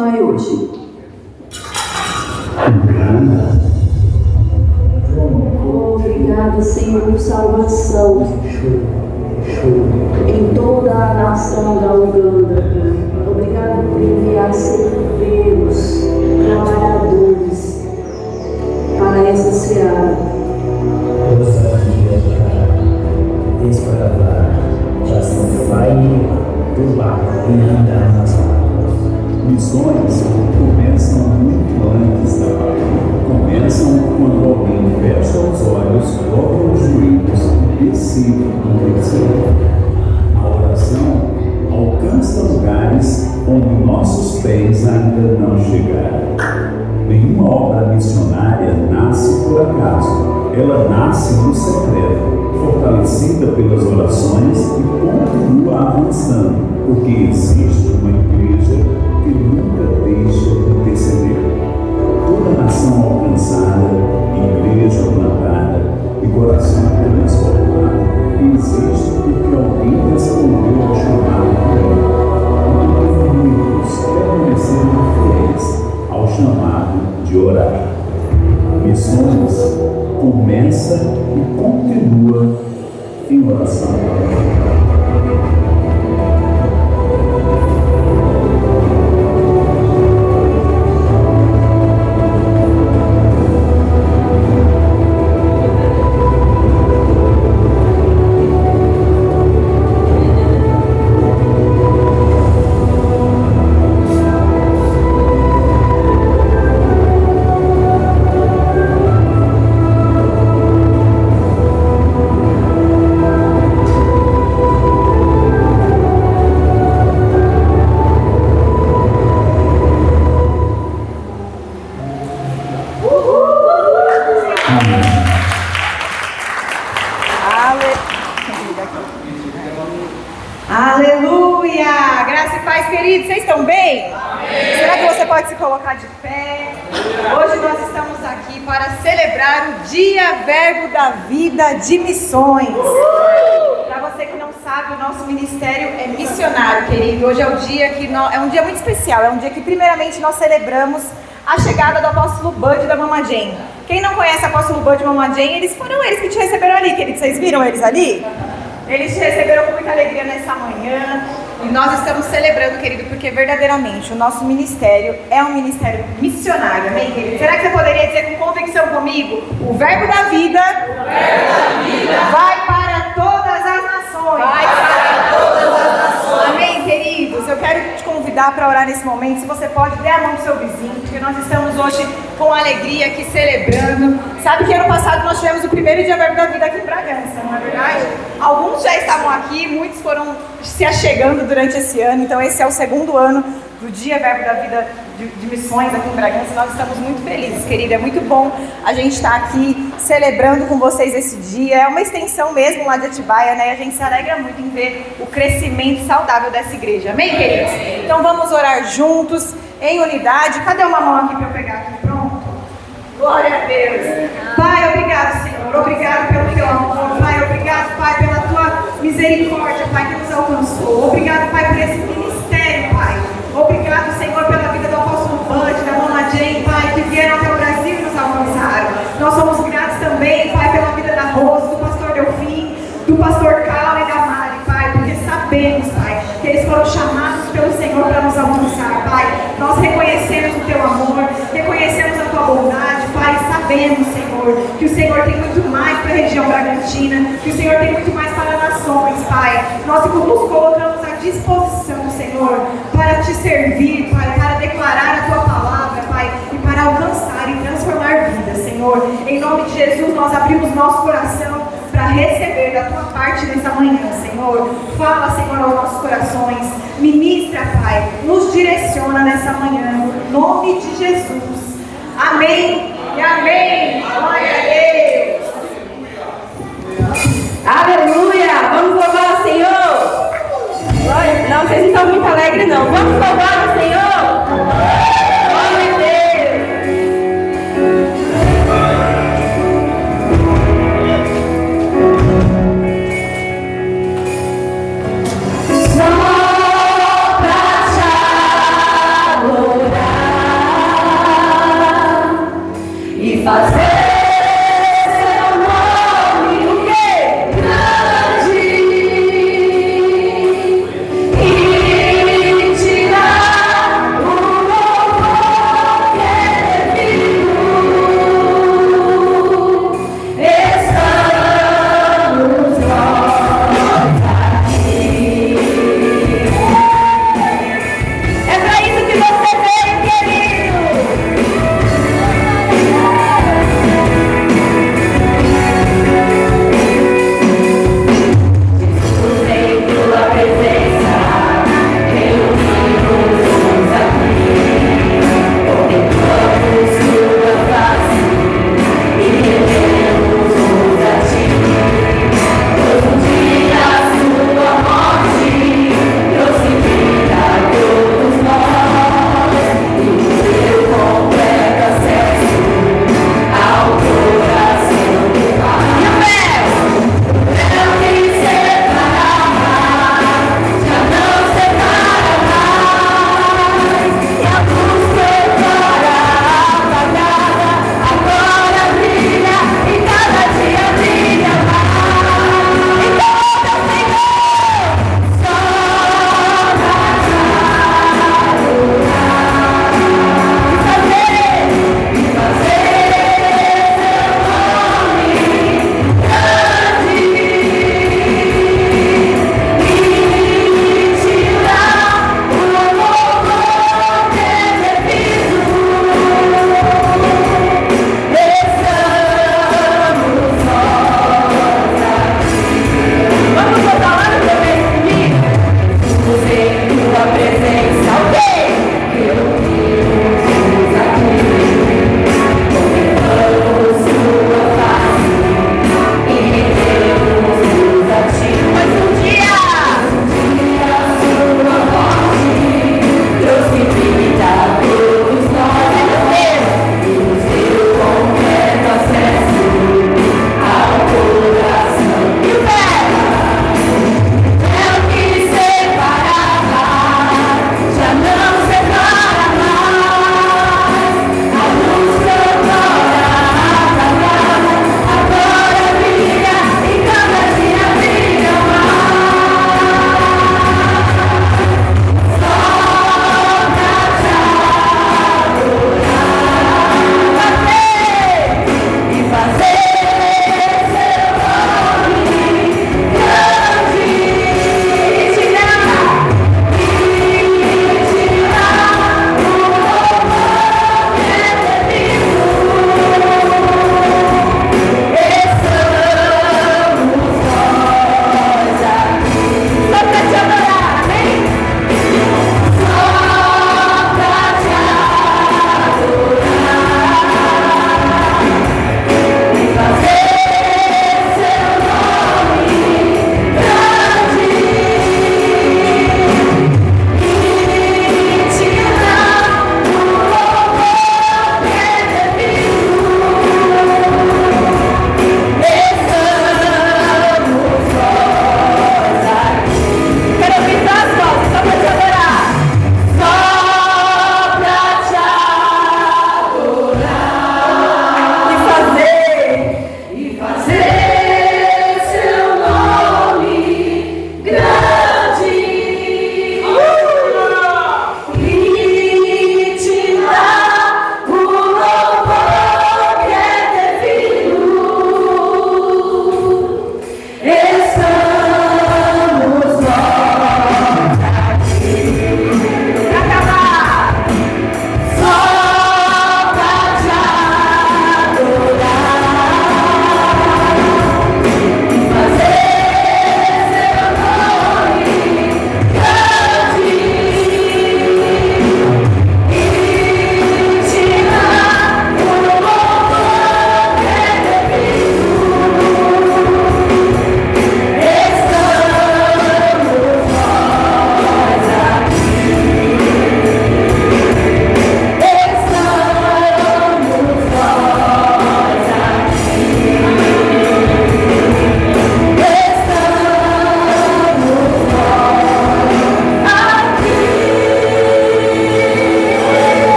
vai hoje? Obrigado, Senhor, por salvação em toda a nação da Uganda. Obrigado por enviar ceifeiros, trabalhadores para essa seara. Missões começam muito antes da paz. Começam quando alguém fecha os olhos, dobra os joelhos e decide obedecer. A oração alcança lugares onde nossos pés ainda não chegaram. Nenhuma obra missionária nasce por acaso. Ela nasce no secreto, fortalecida pelas orações e continua avançando, porque existe uma igreja que nunca deixa de perceber. Toda nação alcançada, igreja plantada e coração transformado existe porque alguém respondeu ao chamado de muitos permaneceram fiéis ao chamado de orar. Missões começa e continua em oração. Aleluia! Graça e paz, queridos, vocês estão bem? Amém. Será que você pode se colocar de pé? Hoje nós estamos aqui para celebrar o Dia Verbo da Vida de Missões. Para você que não sabe, o nosso ministério é missionário, querido. Hoje é o dia que é um dia muito especial, é um dia que primeiramente nós celebramos a chegada do apóstolo Bud e da Mama Jane. Quem não conhece o apóstolo Bud e a Mama Jane, foram eles que te receberam ali, queridos. Vocês viram eles ali? Eles te receberam com muita alegria nessa manhã e nós estamos celebrando, querido, porque verdadeiramente o nosso ministério é um ministério missionário, amém, querido? Será que você poderia dizer com convicção comigo? O verbo da vida, vai para todas as nações. Vai para todas as nações. Amém, queridos? Eu quero te convidar para orar nesse momento. Se você pode, dê a mão pro seu vizinho, porque nós estamos hoje com alegria aqui celebrando. Sabe que ano passado nós tivemos o primeiro Dia Verbo da Vida aqui em Bragança, não é verdade? Alguns já estavam aqui, muitos foram se achegando durante esse ano, então esse é o segundo ano do Dia Verbo da Vida de Missões aqui em Bragança. Nós estamos muito felizes, querida, é muito bom a gente estar aqui celebrando com vocês esse dia. É uma extensão mesmo lá de Atibaia, né? E a gente se alegra muito em ver o crescimento saudável dessa igreja, amém, queridos? Então vamos orar juntos, em unidade. Cadê uma mão aqui para eu pegar aqui? Pronto? Glória a Deus. Pai, obrigado, Senhor. Obrigado pelo teu amor. Pai, obrigado, Pai, pela tua misericórdia, Pai, que nos alcançou. Obrigado, Pai, por esse ministério, Pai. Obrigado, Senhor, pela vida do apóstolo Bud, da Mama Jane, Pai, que vieram até o Brasil e nos alcançaram. Nós somos gratos também, Pai, pela vida da Rose, do pastor Delfim, do pastor Carlos e da Mari, Pai, porque sabemos, Pai, que eles foram chamados pelo Senhor para nos alcançar, Pai. Nós reconhecemos o teu amor, reconhecemos a tua bondade, Pai, sabemos, Senhor, que o Senhor tem muito mais para a região Bragantina, que o Senhor tem muito mais para as nações, Pai. Nós nos colocamos à disposição, Senhor, para te servir, Pai, para declarar a tua palavra, Pai, e para alcançar e transformar vidas, Senhor. Em nome de Jesus, nós abrimos nosso coração para receber da tua parte nessa manhã, Senhor. Fala, Senhor, aos nossos corações. Ministra, Pai. Nos direciona nessa manhã. No nome de Jesus. Amém e amém. Glória a Deus. Aleluia. Vamos louvar o Senhor. Glória. Não, vocês não estão muito alegres, não. Vamos louvar o Senhor. Glória a Deus. Só pra te adorar. É pra isso que você veio, querido.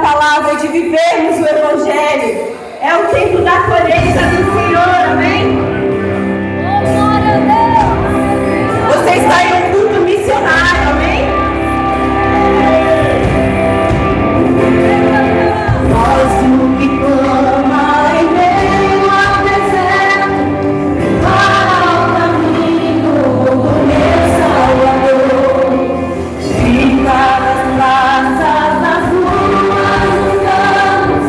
palavra, de vivermos o Evangelho. É o tempo da colheita do Senhor, amém? Glória a Deus! Você está em um culto missionário, amém? Voz do que clama em meio ao deserto, para o caminho do meu Salvador. Fica nas praças, nas ruas, nos campos,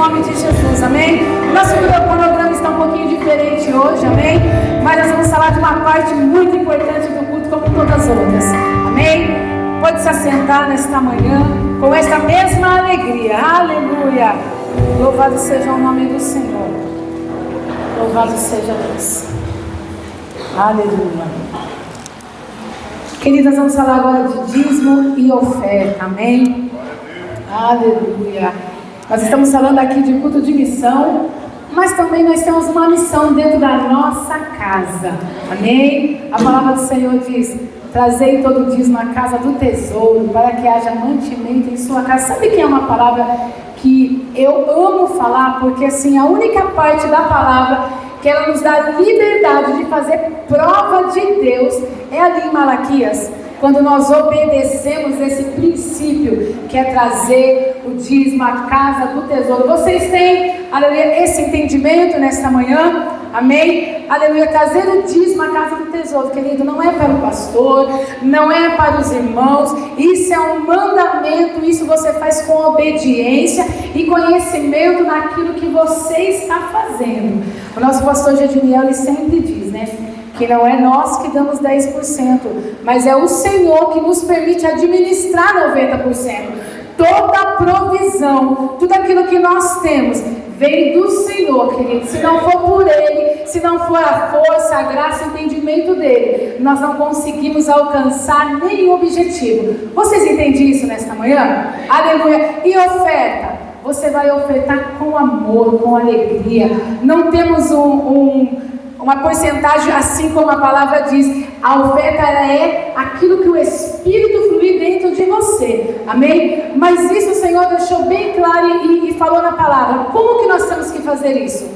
nome de Jesus, amém? Nosso cronograma está um pouquinho diferente hoje, amém? Mas nós vamos falar de uma parte muito importante do culto, como todas as outras, amém? Pode se assentar nesta manhã com esta mesma alegria, aleluia! Louvado seja o nome do Senhor, louvado seja Deus, aleluia! Queridas, vamos falar agora de dízimo e oferta, amém? Aleluia! Nós estamos falando aqui de culto de missão, mas também nós temos uma missão dentro da nossa casa, amém? A palavra do Senhor diz: trazei todo o dízimo à casa do tesouro, para que haja mantimento em sua casa. Sabe que é uma palavra que eu amo falar, porque assim, a única parte da palavra que ela nos dá liberdade de fazer prova de Deus é ali em Malaquias, quando nós obedecemos esse princípio, que é trazer o dízimo à casa do tesouro. Vocês têm, aleluia, esse entendimento nesta manhã? Amém? Aleluia, trazer o dízimo à casa do tesouro, querido, não é para o pastor, não é para os irmãos, isso é um mandamento, isso você faz com obediência e conhecimento naquilo que você está fazendo. O nosso pastor Gediniel, ele sempre diz, né, que não é nós que damos 10%, mas é o Senhor que nos permite administrar 90%. Toda a provisão, tudo aquilo que nós temos, vem do Senhor, querido. Se não for por Ele, se não for a força, a graça, o entendimento dEle, nós não conseguimos alcançar nenhum objetivo. Vocês entendem isso nesta manhã? Aleluia! E oferta? Você vai ofertar com amor, com alegria. Não temos uma porcentagem, assim como a palavra diz. A oferta, ela é aquilo que o Espírito flui dentro de você, amém? Mas isso o Senhor deixou bem claro e falou na palavra. Como que nós temos que fazer isso?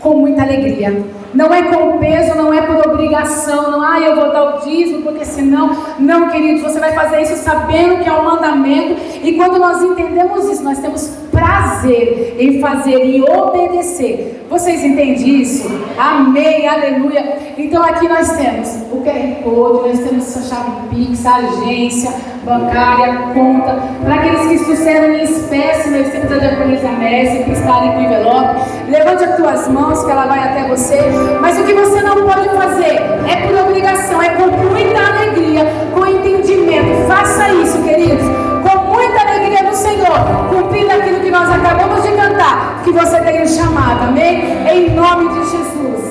Com muita alegria. Não é com peso, não é por obrigação, não, eu vou dar o dízimo, porque senão, não, queridos, você vai fazer isso sabendo que é um mandamento, e quando nós entendemos isso, nós temos prazer em fazer e obedecer. Vocês entendem isso? Amém, aleluia. Então aqui nós temos o QR Code, nós temos a chave Pix, a agência bancária, conta, para aqueles que trouxeram em espécie, nós temos a diaconisa Messi, que está ali com o envelope. Levante as tuas mãos, que ela vai até você. Mas o que você não pode fazer é por obrigação, é com muita alegria, com entendimento. Faça isso, queridos, com muita alegria no Senhor, cumprindo aquilo que nós acabamos de cantar, que você tenha um chamado, amém? Em nome de Jesus.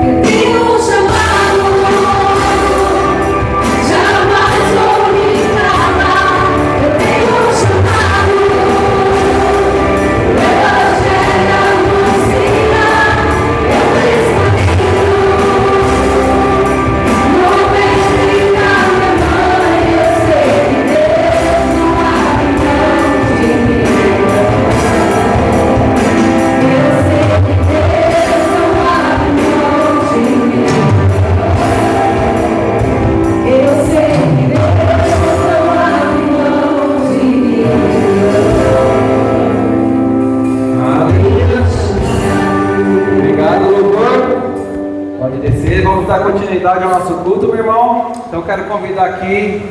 Eu tenho um chamado, jamais vou me calar. Eu tenho um chamado, o Evangelho anuncia, eu respondi, não vem explicar minha mãe, eu sei que Deus não abre mão de mim. Eu sei que Deus não abre mão de mim. Eu sei que Deus não abre mão de mim. Aleluia. Obrigado, louvor. Pode descer, vamos dar continuidade ao nosso culto, meu irmão. Então quero convidar aqui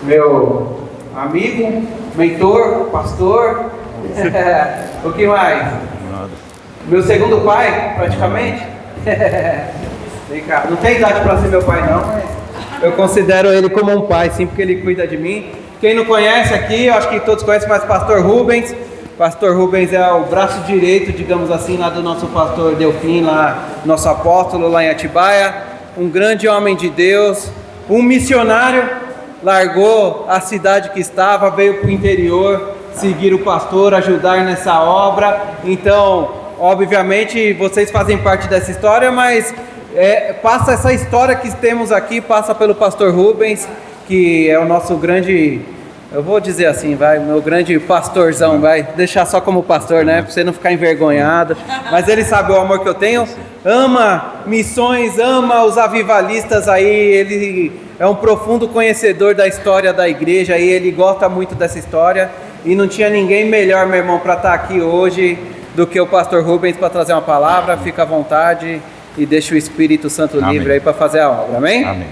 meu amigo, mentor, pastor. O que mais? Meu segundo pai, praticamente. Vem cá, não tem idade para ser meu pai não, mas eu considero ele como um pai, sim, porque ele cuida de mim. Quem não conhece aqui, eu acho que todos conhecem, mas Pastor Rubens. Pastor Rubens é o braço direito, digamos assim, lá do nosso pastor Delfim, lá, nosso apóstolo lá em Atibaia. Um grande homem de Deus, um missionário, largou a cidade que estava, veio para o interior, seguir o pastor, ajudar nessa obra. Então, obviamente, vocês fazem parte dessa história, mas passa essa história que temos aqui, passa pelo pastor Rubens, que é o nosso grande, eu vou dizer assim, meu grande pastorzão, vai deixar só como pastor, né, para você não ficar envergonhado, mas ele sabe o amor que eu tenho, ama missões, ama os avivalistas aí, ele é um profundo conhecedor da história da igreja aí, ele gosta muito dessa história, e não tinha ninguém melhor, meu irmão, para estar aqui hoje do que o pastor Rubens para trazer uma palavra. Fica à vontade e deixa o Espírito Santo livre aí para fazer a obra, amém? Amém.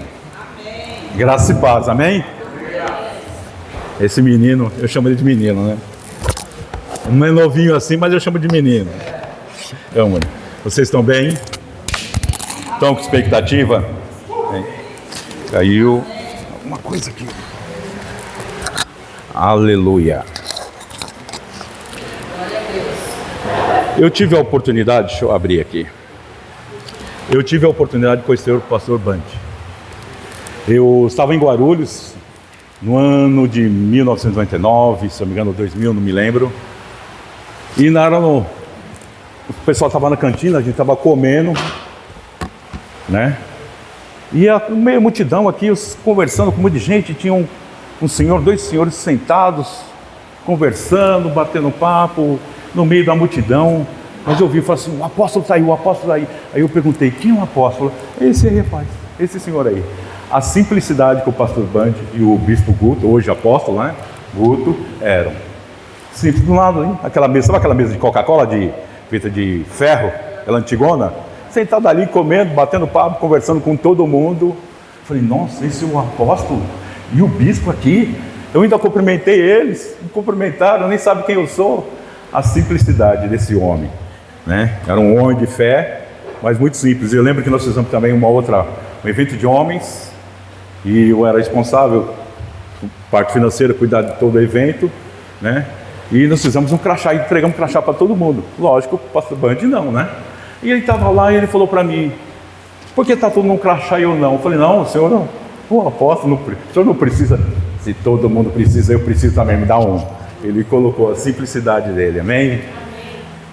Graça e paz, amém? Esse menino, eu chamo ele de menino, né? Não é novinho assim, mas eu chamo de menino. Então, vocês estão bem? Estão com expectativa? Caiu uma coisa aqui. Aleluia. Eu tive a oportunidade, deixa eu abrir aqui. Eu tive a oportunidade de conhecer o pastor Band. Eu estava em Guarulhos no ano de 1999, se não me engano 2000, não me lembro. E o pessoal estava na cantina, a gente estava comendo, né? E a meia multidão aqui, conversando com um monte de gente, tinha dois senhores sentados, conversando, batendo papo, no meio da multidão. Mas eu vi e falei assim, o apóstolo está aí, o apóstolo está aí. Aí eu perguntei, quem é o apóstolo? Esse aí, rapaz, esse senhor aí. A simplicidade que o pastor Band e o bispo Guto, hoje apóstolo, né? Guto, eram. Simples do lado, hein? Aquela mesa, sabe aquela mesa de Coca-Cola, feita de ferro, aquela antigona? Sentado ali, comendo, batendo papo, conversando com todo mundo. Falei, nossa, esse é o apóstolo? E o bispo aqui? Eu ainda cumprimentei eles, me cumprimentaram, nem sabe quem eu sou. A simplicidade desse homem, né? Era um homem de fé, mas muito simples. Eu lembro que nós fizemos também um evento de homens, e eu era responsável, parte financeira, cuidar de todo o evento, né? E nós fizemos um crachá, entregamos um crachá para todo mundo. Lógico, o pastor Band não, né? E ele estava lá e ele falou para mim, por que está todo mundo um crachá e eu não? Eu falei, não, o senhor não, o apóstolo, o senhor não precisa. Se todo mundo precisa, eu preciso também, me dá um. Ele colocou a simplicidade dele, amém?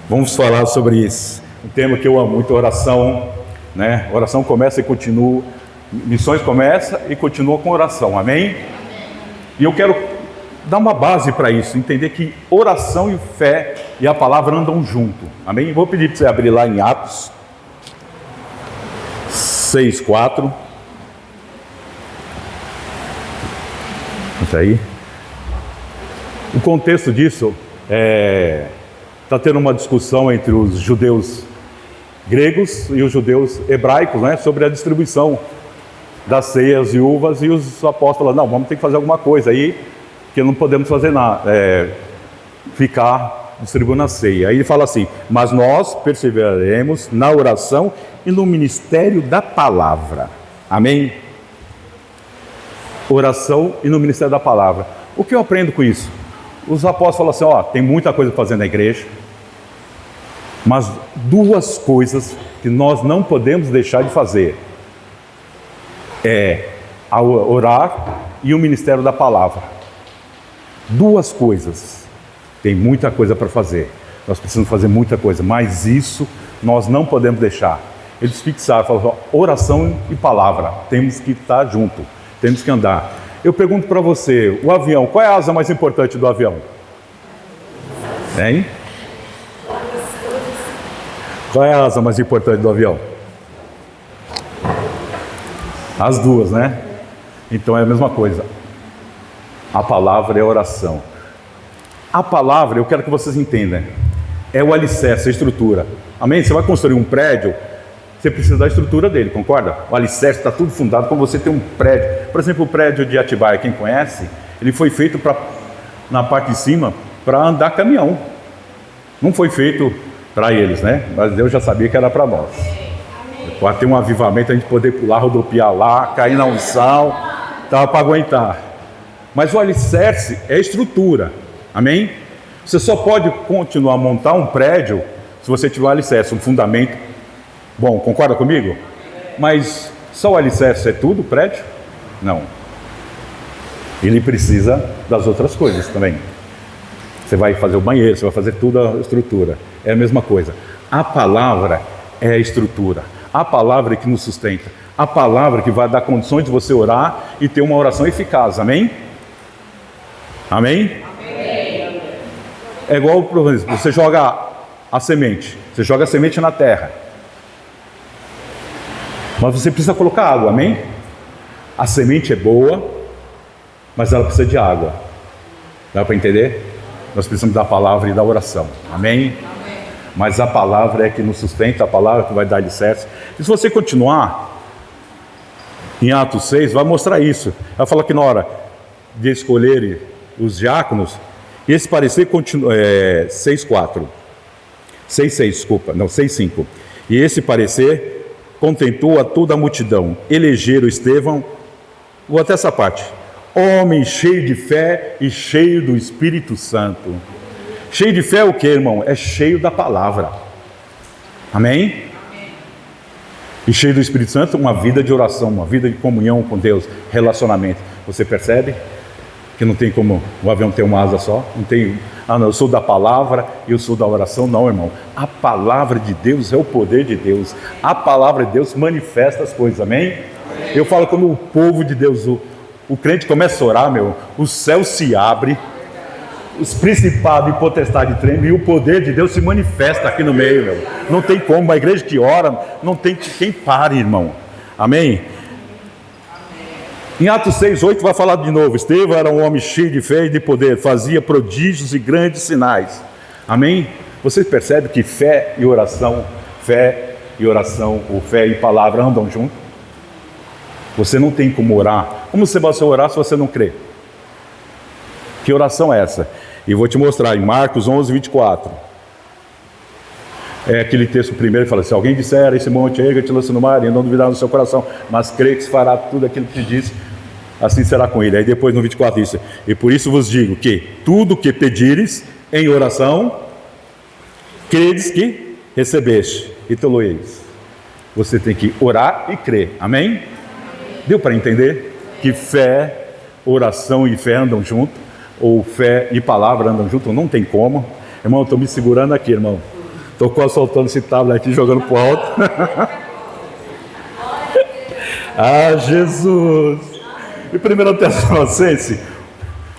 Vamos falar sobre isso. Um tema que eu amo muito, oração, né? Oração começa e continua, missões começa e continua com oração, amém? E eu quero dar uma base para isso, entender que oração e fé e a palavra andam junto, amém? Vou pedir para você abrir lá em Atos 6:4. Isso aí. O contexto disso está tendo uma discussão entre os judeus gregos e os judeus hebraicos, né, sobre a distribuição das ceias e uvas, e os apóstolos falaram, não, vamos ter que fazer alguma coisa aí, que não podemos fazer nada, ficar distribuindo a ceia. Aí ele fala assim, mas nós perseveraremos na oração e no ministério da palavra, amém? Oração e no ministério da palavra. O que eu aprendo com isso? Os apóstolos falam assim, tem muita coisa para fazer na igreja, mas duas coisas que nós não podemos deixar de fazer é orar e o ministério da palavra. Duas coisas. Tem muita coisa para fazer. Nós precisamos fazer muita coisa, mas isso nós não podemos deixar. Eles fixaram, falaram, oração e palavra. Temos que estar junto, temos que andar. Eu pergunto para você, o avião, qual é a asa mais importante do avião? Hein? Qual é a asa mais importante do avião? As duas, né? Então é a mesma coisa. A palavra é oração. A palavra, eu quero que vocês entendam, é o alicerce, a estrutura. Amém? Você vai construir um prédio, você precisa da estrutura dele, concorda? O alicerce está tudo fundado, como você tem um prédio. Por exemplo, o prédio de Atibaia, quem conhece, ele foi feito na parte de cima para andar caminhão. Não foi feito para eles, né? Mas Deus já sabia que era para nós. Pode ter um avivamento, a gente poder pular, rodopiar lá, cair na unção, estava para aguentar. Mas o alicerce é a estrutura, amém? Você só pode continuar a montar um prédio se você tiver um alicerce, um fundamento bom, concorda comigo? Mas só o alicerce é tudo, o prédio? Não. Ele precisa das outras coisas também. Você vai fazer o banheiro, você vai fazer tudo a estrutura. É a mesma coisa. A palavra é a estrutura. A palavra é que nos sustenta. A palavra que vai dar condições de você orar e ter uma oração eficaz. Amém? Amém? Amém. É igual, por exemplo, você joga a semente. Você joga a semente na terra. Mas você precisa colocar água, amém? A semente é boa, mas ela precisa de água. Dá para entender? Nós precisamos da palavra e da oração, amém? Amém? Mas a palavra é que nos sustenta, a palavra que vai dar alicerce. E se você continuar em Atos 6, vai mostrar isso. Vai falar que na hora de escolher os diáconos, e esse parecer continua, 6,4. 6,6, desculpa, não, 6,5. E esse parecer contentou a toda a multidão. Elegeram Estevão, vou até essa parte, homem cheio de fé e cheio do Espírito Santo. Cheio de fé é o que, irmão? É cheio da palavra. Amém? E cheio do Espírito Santo, uma vida de oração, uma vida de comunhão com Deus, relacionamento. Você percebe que não tem como o avião ter uma asa só? Não tem, não, eu sou da palavra, eu sou da oração. Não, irmão. A palavra de Deus é o poder de Deus. A palavra de Deus manifesta as coisas, amém? Eu falo, quando o povo de Deus, o crente começa a orar, meu, o céu se abre, os principados e potestades tremem, e o poder de Deus se manifesta aqui no meio, meu. Não tem como, uma igreja que ora, não tem quem pare, irmão. Amém? Em Atos 6,8 vai falar de novo, Estevão era um homem cheio de fé e de poder, fazia prodígios e grandes sinais. Amém? Vocês percebem que fé e oração, ou fé e palavra andam juntos? Você não tem como orar. Como você vai orar se você não crê? Que oração é essa? E vou te mostrar em Marcos 11:24. É aquele texto primeiro que fala: se alguém disser a esse monte, erga-te, lança no mar, e não duvidar no seu coração, mas crê que se fará tudo aquilo que te disse, assim será com ele. Aí depois no 24 isso: e por isso vos digo que tudo que pedires em oração, credes que recebeste, e tê-lo-eis. Você tem que orar e crer. Amém? Deu para entender que fé, oração e fé andam junto, ou fé e palavra andam junto? Não tem como. Irmão, eu estou me segurando aqui, irmão. Estou quase soltando esse tablet aqui, jogando para o alto. Ah, Jesus! E 1 Tessalonicenses,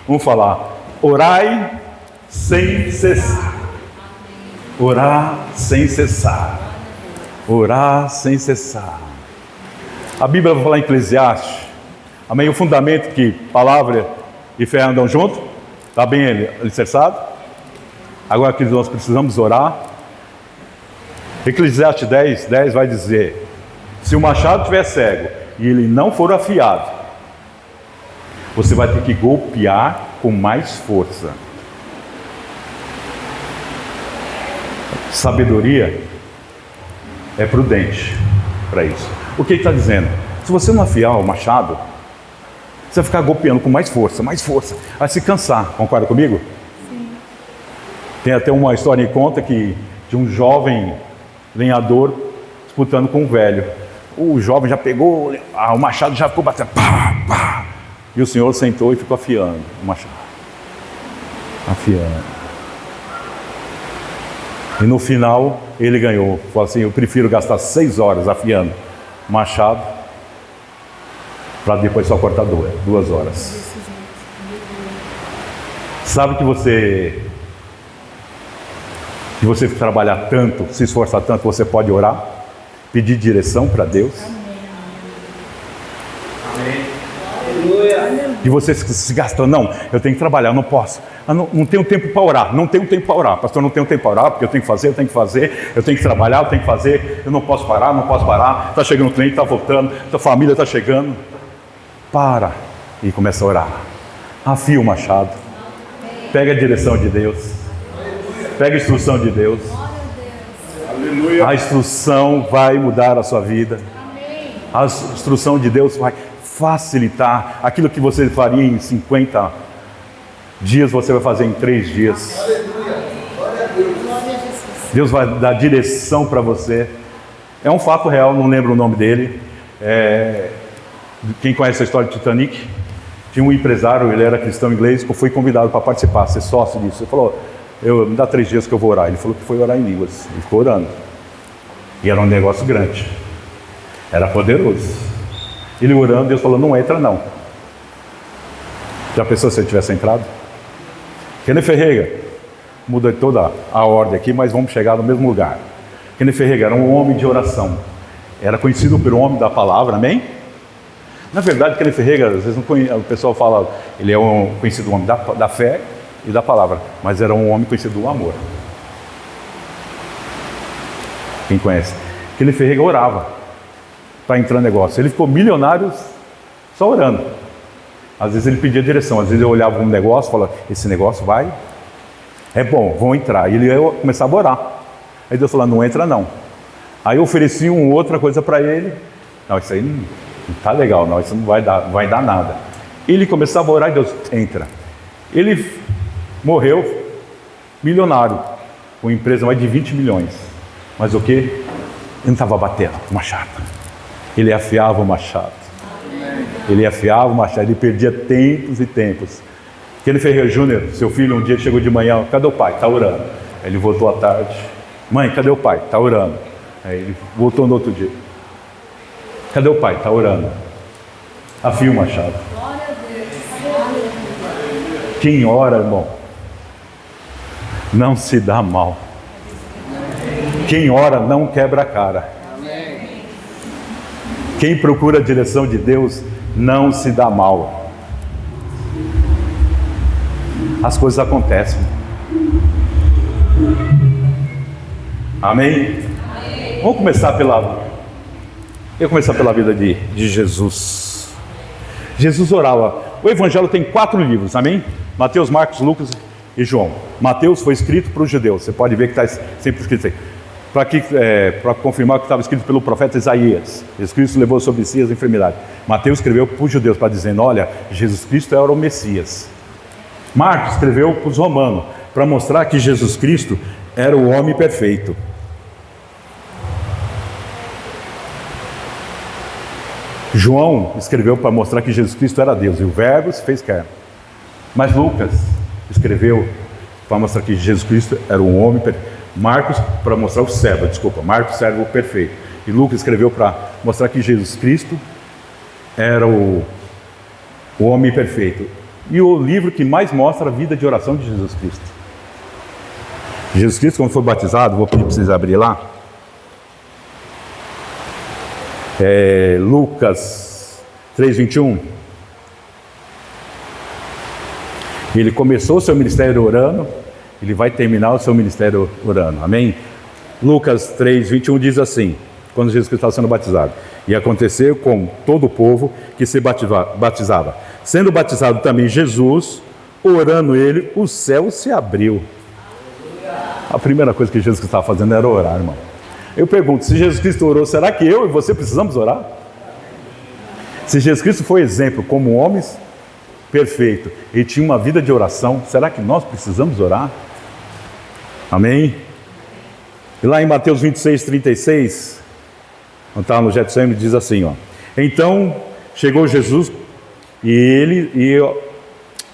vamos falar: orai sem cessar. Orar sem cessar. Orar sem cessar. A Bíblia vai falar em Eclesiastes. Amém? O fundamento que palavra e fé andam juntos. Está bem alicerçado? Agora que nós precisamos orar. Eclesiastes 10 vai dizer: se o machado estiver cego e ele não for afiado, você vai ter que golpear com mais força. Sabedoria é prudente para isso. O que ele está dizendo? Se você não afiar o machado, você vai ficar golpeando com mais força, vai se cansar. Concorda comigo? Sim. Tem até uma história que conta de um jovem lenhador disputando com um velho. O jovem já pegou, o machado já ficou batendo, pá, pá. E o senhor sentou e ficou afiando o machado. Afiando. E no final ele ganhou. Falou assim: eu prefiro gastar 6 horas afiando o machado para depois só cortar 2 horas. Sabe que você trabalhar tanto, se esforçar tanto, você pode orar, pedir direção para Deus. Amém. E você se gastando, não, eu tenho que trabalhar, eu não posso. Não tenho tempo para orar, não tenho tempo para orar. Pastor, não tenho tempo para orar, porque eu tenho que fazer, eu tenho que trabalhar, eu tenho que fazer, eu não posso parar. Está chegando o cliente, está voltando, sua família está chegando. Para e começa a orar. Afia o machado. Pega a direção de Deus. Pega a instrução de Deus. A instrução vai mudar a sua vida. A instrução de Deus vai facilitar aquilo que você faria em 50 dias, você vai fazer em 3 dias. Deus vai dar direção para você. É um fato real, não lembro o nome dele. Quem conhece a história de Titanic? Tinha um empresário, ele era cristão inglês, que foi convidado para participar, ser sócio disso. Ele falou: me dá 3 dias que eu vou orar. Ele falou que foi orar em línguas. Ele ficou orando. E era um negócio grande. Era poderoso. Ele orando, Deus falou: não entra não. Já pensou se ele tivesse entrado? Kenneth Ferreira, muda toda a ordem aqui, mas vamos chegar no mesmo lugar. Kenneth Ferreira era um homem de oração. Era conhecido pelo homem da palavra, amém? Na verdade, Kenneth Ferreira, às vezes o pessoal fala, ele é um conhecido homem da fé e da palavra, mas era um homem conhecido do amor. Quem conhece? Kenneth Ferreira orava para entrar no negócio. Ele ficou milionário só orando. Às vezes ele pedia direção, às vezes eu olhava um negócio e falava, esse negócio vai, é bom, vão entrar. E ele começava a orar. Aí Deus falou, não entra não. Aí eu ofereci uma outra coisa para ele. Não, isso aí não tá legal, não, isso não vai dar nada. Ele começava a orar e Deus, entra. Ele morreu milionário, com uma empresa mais de 20 milhões. Mas o que? Ele não estava batendo o machado. Ele afiava o machado. Ele afiava o machado, ele perdia tempos e tempos. Aquele Ferreira Júnior, seu filho, um dia chegou de manhã, cadê o pai? Está orando. Aí ele voltou à tarde. Mãe, cadê o pai? Está orando. Aí ele voltou no outro dia. Cadê o pai? Está orando. Afia o machado. Quem ora, irmão, não se dá mal. Quem ora não quebra a cara. Quem procura a direção de Deus não se dá mal. As coisas acontecem. Amém? Vamos começar pela vida de Jesus. Jesus orava. O Evangelho tem 4 livros, amém? Mateus, Marcos, Lucas e João. Mateus foi escrito para os judeus. Você pode ver que está sempre escrito aí. Para confirmar que estava escrito pelo profeta Isaías. Jesus Cristo levou sobre si as enfermidades. Mateus escreveu para os judeus, para dizendo, olha, Jesus Cristo era o Messias. Marcos escreveu para os romanos, para mostrar que Jesus Cristo era o homem perfeito. João escreveu para mostrar que Jesus Cristo era Deus, e o Verbo se fez carne. Mas Lucas escreveu para mostrar que Jesus Cristo era um homem perfeito. Marcos para mostrar Marcos servo perfeito. E Lucas escreveu para mostrar que Jesus Cristo era o homem perfeito. E o livro que mais mostra a vida de oração de Jesus Cristo. Jesus Cristo, quando foi batizado, vou pedir para vocês abrir lá. Lucas 3:21. Ele começou o seu ministério orando, ele vai terminar o seu ministério orando, amém? Lucas 3:21 diz assim, quando Jesus Cristo estava sendo batizado: e aconteceu com todo o povo que se batizava, sendo batizado também Jesus, orando ele, o céu se abriu. A primeira coisa que Jesus Cristo estava fazendo era orar, irmão. Eu pergunto, se Jesus Cristo orou, será que eu e você precisamos orar? Se Jesus Cristo foi exemplo como homens perfeito e tinha uma vida de oração, será que nós precisamos orar? Amém? E lá em Mateus 26:36, quando estava no Getsemane, diz assim, ó: então chegou Jesus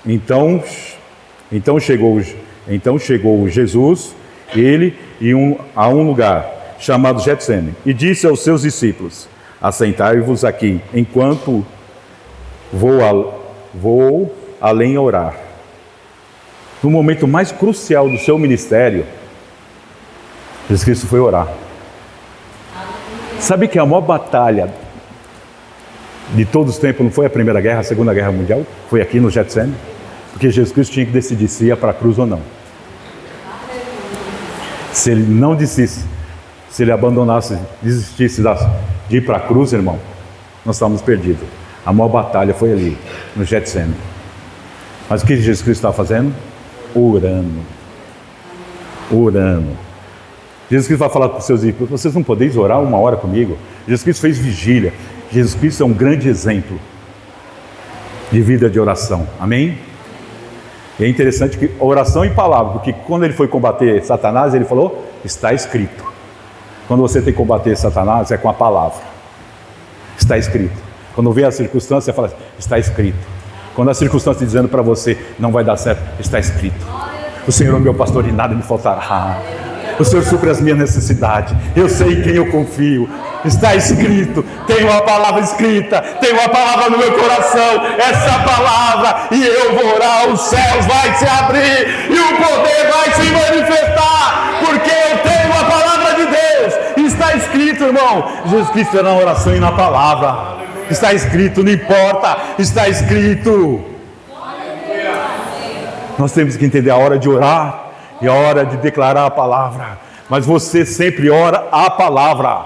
então chegou Jesus, ele a um lugar chamado Getsemane, e disse aos seus discípulos: assentai-vos aqui, enquanto vou além orar. No momento mais crucial do seu ministério, Jesus Cristo foi orar. Sabe que a maior batalha de todos os tempos não foi a Primeira Guerra, a Segunda Guerra Mundial? Foi aqui no Getsemane, porque Jesus Cristo tinha que decidir se ia para a cruz ou não. Se ele não decidisse, se ele abandonasse, desistisse de ir para a cruz, irmão, nós estávamos perdidos. A maior batalha foi ali, no Getsemane. Mas o que Jesus Cristo estava fazendo? Orando. Jesus Cristo vai falar para os seus discípulos: vocês não podeis orar 1 hora comigo? Jesus Cristo fez vigília. Jesus Cristo é um grande exemplo de vida de oração. Amém? E é interessante que oração e palavra, porque quando ele foi combater Satanás, ele falou: está escrito. Quando você tem que combater Satanás, é com a palavra. Está escrito. Quando vem a circunstância, fala: está escrito. Quando a circunstância dizendo para você não vai dar certo, está escrito. O Senhor é meu pastor e nada me faltará. O Senhor supre as minhas necessidades. Eu sei em quem eu confio. Está escrito. Tenho a palavra escrita. Tenho a palavra no meu coração. Essa palavra, e eu vou orar, os céus vai se abrir e o poder vai se manifestar, porque eu tenho a palavra de Deus. Está escrito, irmão. Jesus Cristo é na oração e na palavra. Está escrito, não importa. Está escrito. Nós temos que entender a hora de orar e a hora de declarar a palavra. Mas você sempre ora a palavra.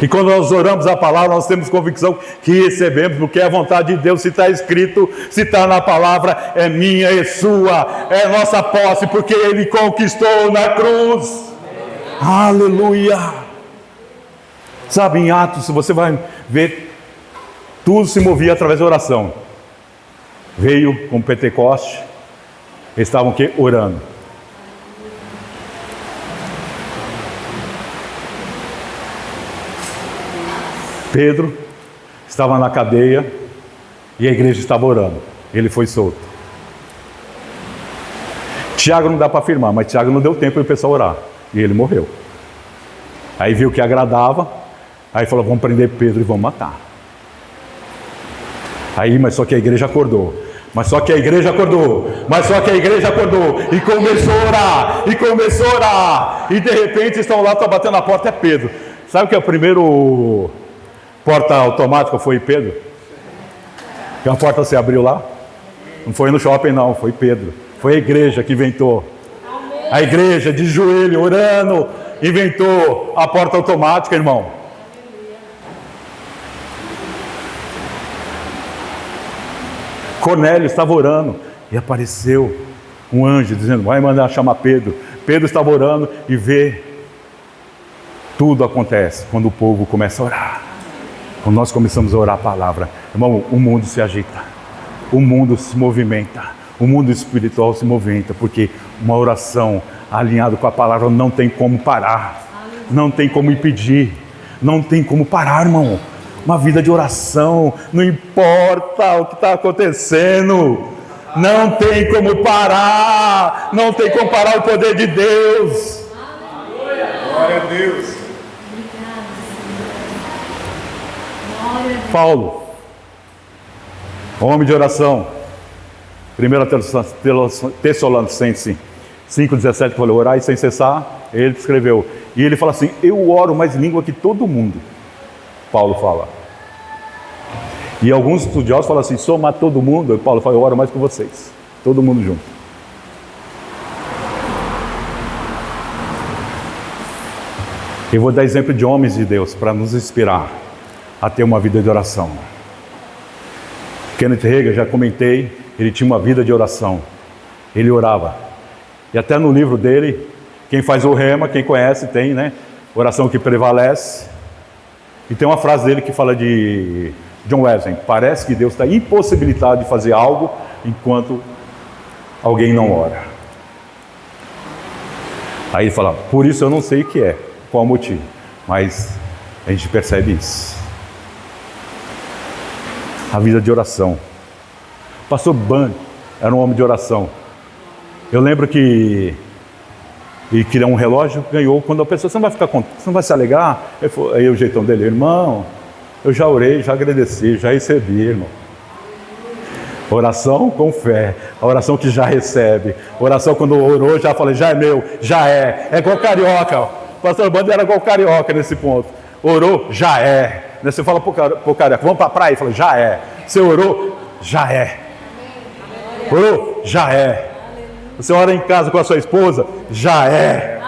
E quando nós oramos a palavra, nós temos convicção que recebemos, porque é a vontade de Deus. Se está escrito, se está na palavra, é minha, é sua, é nossa posse, porque Ele conquistou na cruz. Aleluia! Sabe, em Atos, você vai ver, tudo se movia através da oração. Veio com Pentecoste, eles estavam aqui orando. Pedro estava na cadeia e a igreja estava orando. Ele foi solto. Tiago não dá para afirmar, mas Tiago não deu tempo para o pessoal orar. E ele morreu. Aí viu que agradava, aí falou, vamos prender Pedro e vamos matar. Aí, mas só que a igreja acordou. Mas só que a igreja acordou. E começou a orar. E de repente estão lá, estão batendo na porta, é Pedro. Sabe que é o primeiro porta automática foi Pedro? Que a porta se abriu lá? Não foi no shopping não, foi Pedro. Foi a igreja que inventou. A igreja de joelho, orando, inventou a porta automática, irmão. Cornélio estava orando e apareceu um anjo dizendo, vai mandar chamar Pedro. Pedro estava orando e vê, tudo acontece quando o povo começa a orar. Quando nós começamos a orar a palavra, irmão, o mundo se agita, o mundo se movimenta, o mundo espiritual se movimenta, porque uma oração alinhada com a palavra não tem como parar, não tem como impedir, não tem como parar, irmão. Uma vida de oração, não importa o que está acontecendo, não tem como parar, não tem como parar o poder de Deus. Glória a Deus. Paulo, homem de oração, 1 Tessalonicenses 5,17, que falou, orai sem cessar, ele escreveu, e ele fala assim, eu oro mais língua que todo mundo, Paulo fala. E alguns estudiosos falam assim, somar todo mundo, e Paulo fala, eu oro mais que vocês, todo mundo junto. Eu vou dar exemplo de homens de Deus, para nos inspirar a ter uma vida de oração. Kenneth Hagin, já comentei, ele tinha uma vida de oração. Ele orava. E até no livro dele, quem faz o rema, quem conhece, tem, né? Oração que prevalece. E tem uma frase dele que fala de John Wesley. Parece que Deus está impossibilitado de fazer algo enquanto alguém não ora. Aí ele fala, por isso eu não sei o que é, qual o motivo. Mas a gente percebe isso. A vida de oração. O pastor Ban era um homem de oração. Eu lembro que ele queria um relógio, ganhou. Quando a pessoa, você não vai ficar contente, você não vai se alegrar? Aí o jeitão dele, irmão, eu já orei, já agradeci, já recebi, irmão. Oração com fé, a oração que já recebe. Oração quando orou, já falei, já é meu, já é. É igual carioca. O pastor Ban era igual carioca nesse ponto. Orou, já é. Você fala pro carioca, vamos para a praia? Ele fala, já é. Você orou, já é. Orou, já é. Você ora em casa com a sua esposa, já é.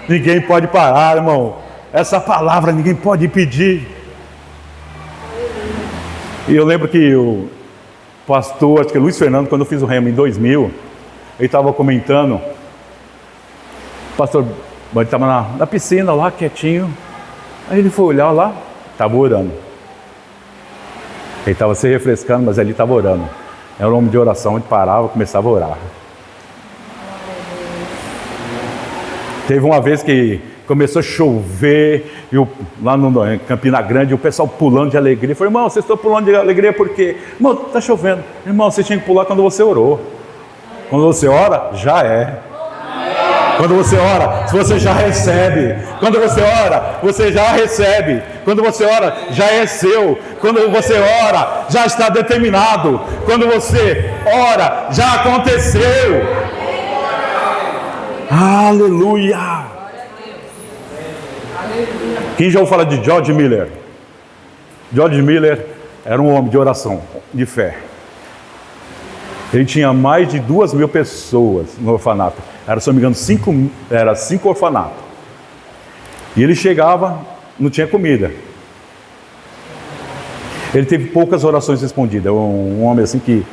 Ninguém pode parar, irmão. Essa palavra ninguém pode impedir. E eu lembro que o pastor, acho que Luiz Fernando, quando eu fiz o remo em 2000, ele estava comentando, o pastor estava na piscina lá, quietinho. Aí ele foi olhar lá, estava orando. Ele estava se refrescando, mas ali estava orando. Era um homem de oração, ele parava e começava a orar. Teve uma vez que começou a chover, lá em Campina Grande, o pessoal pulando de alegria. Eu falei, irmão, vocês estão pulando de alegria por quê? Irmão, está chovendo. Irmão, você tinha que pular quando você orou. Quando você ora, já é. Quando você ora, você já recebe. Quando você ora, você já recebe. Quando você ora, já é seu. Quando você ora, já está determinado. Quando você ora, já aconteceu. Aleluia. Quem já ouviu falar de George Miller? George Miller era um homem de oração, de fé. Ele tinha mais de 2.000 pessoas no orfanato. Era, se não me engano, 5 orfanatos. E ele chegava não tinha comida. Ele teve poucas orações respondidas. Um homem assim que,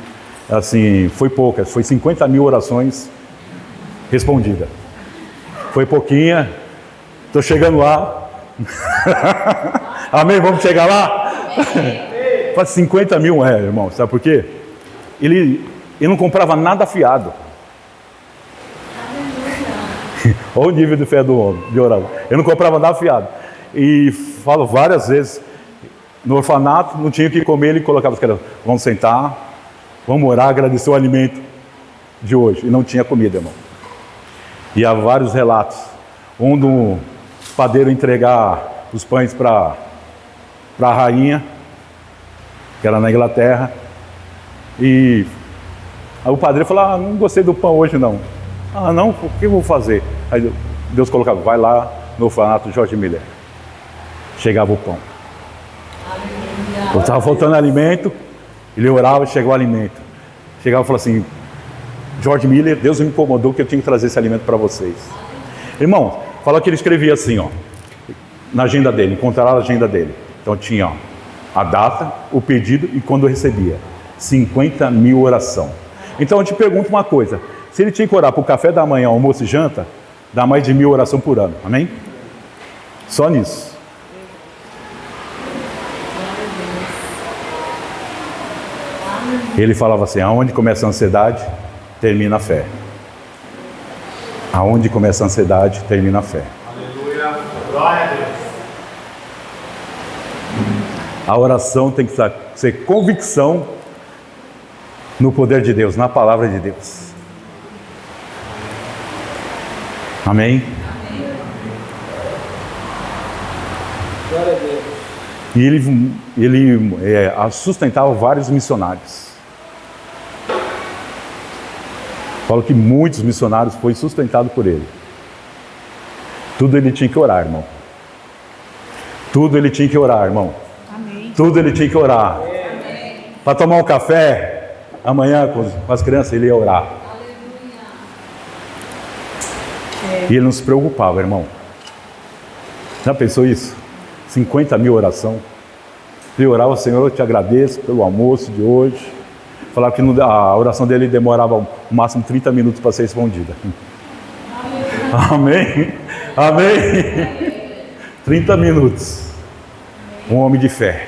assim, foi poucas. Foi 50 mil orações respondidas. Foi pouquinha. Estou chegando lá. Amém? Vamos chegar lá? Faz 50 mil, irmão. Sabe por quê? Ele não comprava nada fiado. Olha o nível de fé do homem, de orar. Ele não comprava nada fiado. E falo várias vezes, no orfanato, não tinha o que comer, ele colocava os caras, vamos sentar, vamos orar, agradecer o alimento de hoje. E não tinha comida, irmão. E há vários relatos. Um do padeiro entregar os pães para a rainha, que era na Inglaterra. E aí o padeiro falou, não gostei do pão hoje não. Não, o que eu vou fazer? Aí Deus colocava, vai lá no orfanato George Miller. Chegava o pão. Estava faltando alimento, ele orava e chegou o alimento. Chegava e falava assim, George Miller, Deus me incomodou que eu tinha que trazer esse alimento para vocês. Irmão, fala que ele escrevia assim, ó, na agenda dele, encontrar a agenda dele. Então tinha, ó, a data, o pedido e quando eu recebia. 50 mil oração. Então eu te pergunto uma coisa, se ele tinha que orar para o café da manhã, almoço e janta, dá mais de 1000 orações por ano, amém? Só nisso. Ele falava assim, aonde começa a ansiedade, termina a fé. Aonde começa a ansiedade, termina a fé. Aleluia, glória a Deus. A oração tem que ser convicção no poder de Deus, na palavra de Deus. Amém? Glória a Deus. E ele sustentava vários missionários. Falo que muitos missionários foram sustentados por ele. Tudo ele tinha que orar, irmão. Tudo ele tinha que orar, irmão. Amém. Tudo ele tinha que orar. Para tomar um café, amanhã com as crianças, ele ia orar. E ele não se preocupava, irmão. Já pensou isso? 50 mil oração. Ele orava, Senhor, eu te agradeço pelo almoço de hoje. Falava que a oração dele demorava no máximo 30 minutos para ser respondida. Amém? Amém? 30 minutos. Um homem de fé.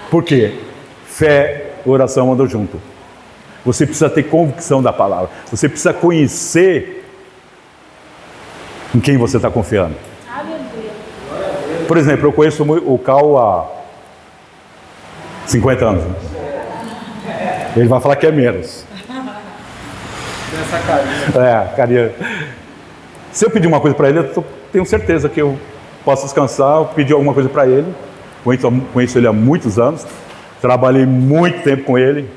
Por quê? Fé e oração andam junto. Você precisa ter convicção da palavra. Você precisa conhecer em quem você está confiando. Por exemplo, eu conheço o Cal há 50 anos. Ele vai falar que é menos. Essa carinha. Carinha. Se eu pedir uma coisa para ele, eu tenho certeza que eu posso descansar. Eu pedi alguma coisa para ele. Conheço ele há muitos anos. Trabalhei muito tempo com ele.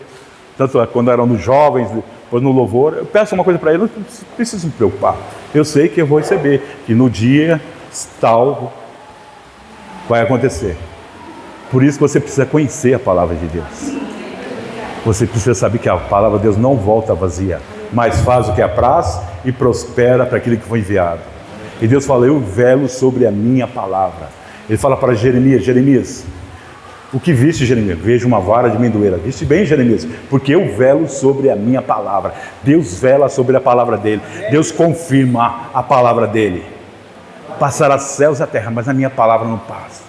Tanto quando éramos jovens, depois no louvor. Eu peço uma coisa para ele, eu não preciso me preocupar. Eu sei que eu vou receber. Que no dia tal vai acontecer. Por isso que você precisa conhecer a palavra de Deus. Você precisa saber que a palavra de Deus não volta vazia, mas faz o que apraz e prospera para aquele que foi enviado. E Deus fala, eu velo sobre a minha palavra. Ele fala para Jeremias, Jeremias, o que viste, Jeremias? Vejo uma vara de amendoeira. Viste bem, Jeremias? Porque eu velo sobre a minha palavra. Deus vela sobre a palavra dele. Deus confirma a palavra dele. Passará céus e a terra, mas a minha palavra não passa.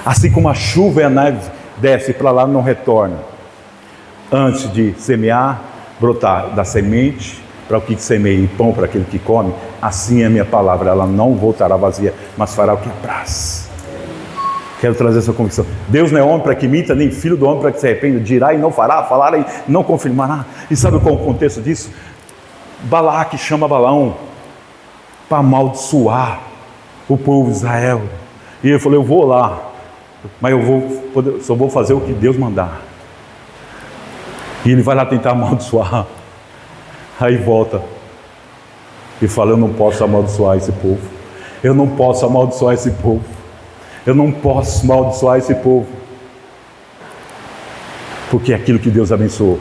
Assim como a chuva e a neve desce para lá, não retorna. Antes de semear, brotar da semente para o que semeia e pão para aquele que come, assim é a minha palavra, ela não voltará vazia, mas fará o que apraz. Quero trazer essa convicção. Deus não é homem para que minta, nem filho do homem para que se arrependa. Dirá e não fará, falará e não confirmará. E sabe qual é o contexto disso? Balaque chama Balaão para amaldiçoar o povo de Israel. E ele falou, eu vou lá, mas só vou fazer o que Deus mandar. E ele vai lá tentar amaldiçoar. Aí volta e fala, eu não posso amaldiçoar esse povo. Eu não posso amaldiçoar esse povo. Eu não posso amaldiçoar esse povo. Porque é aquilo que Deus abençoou.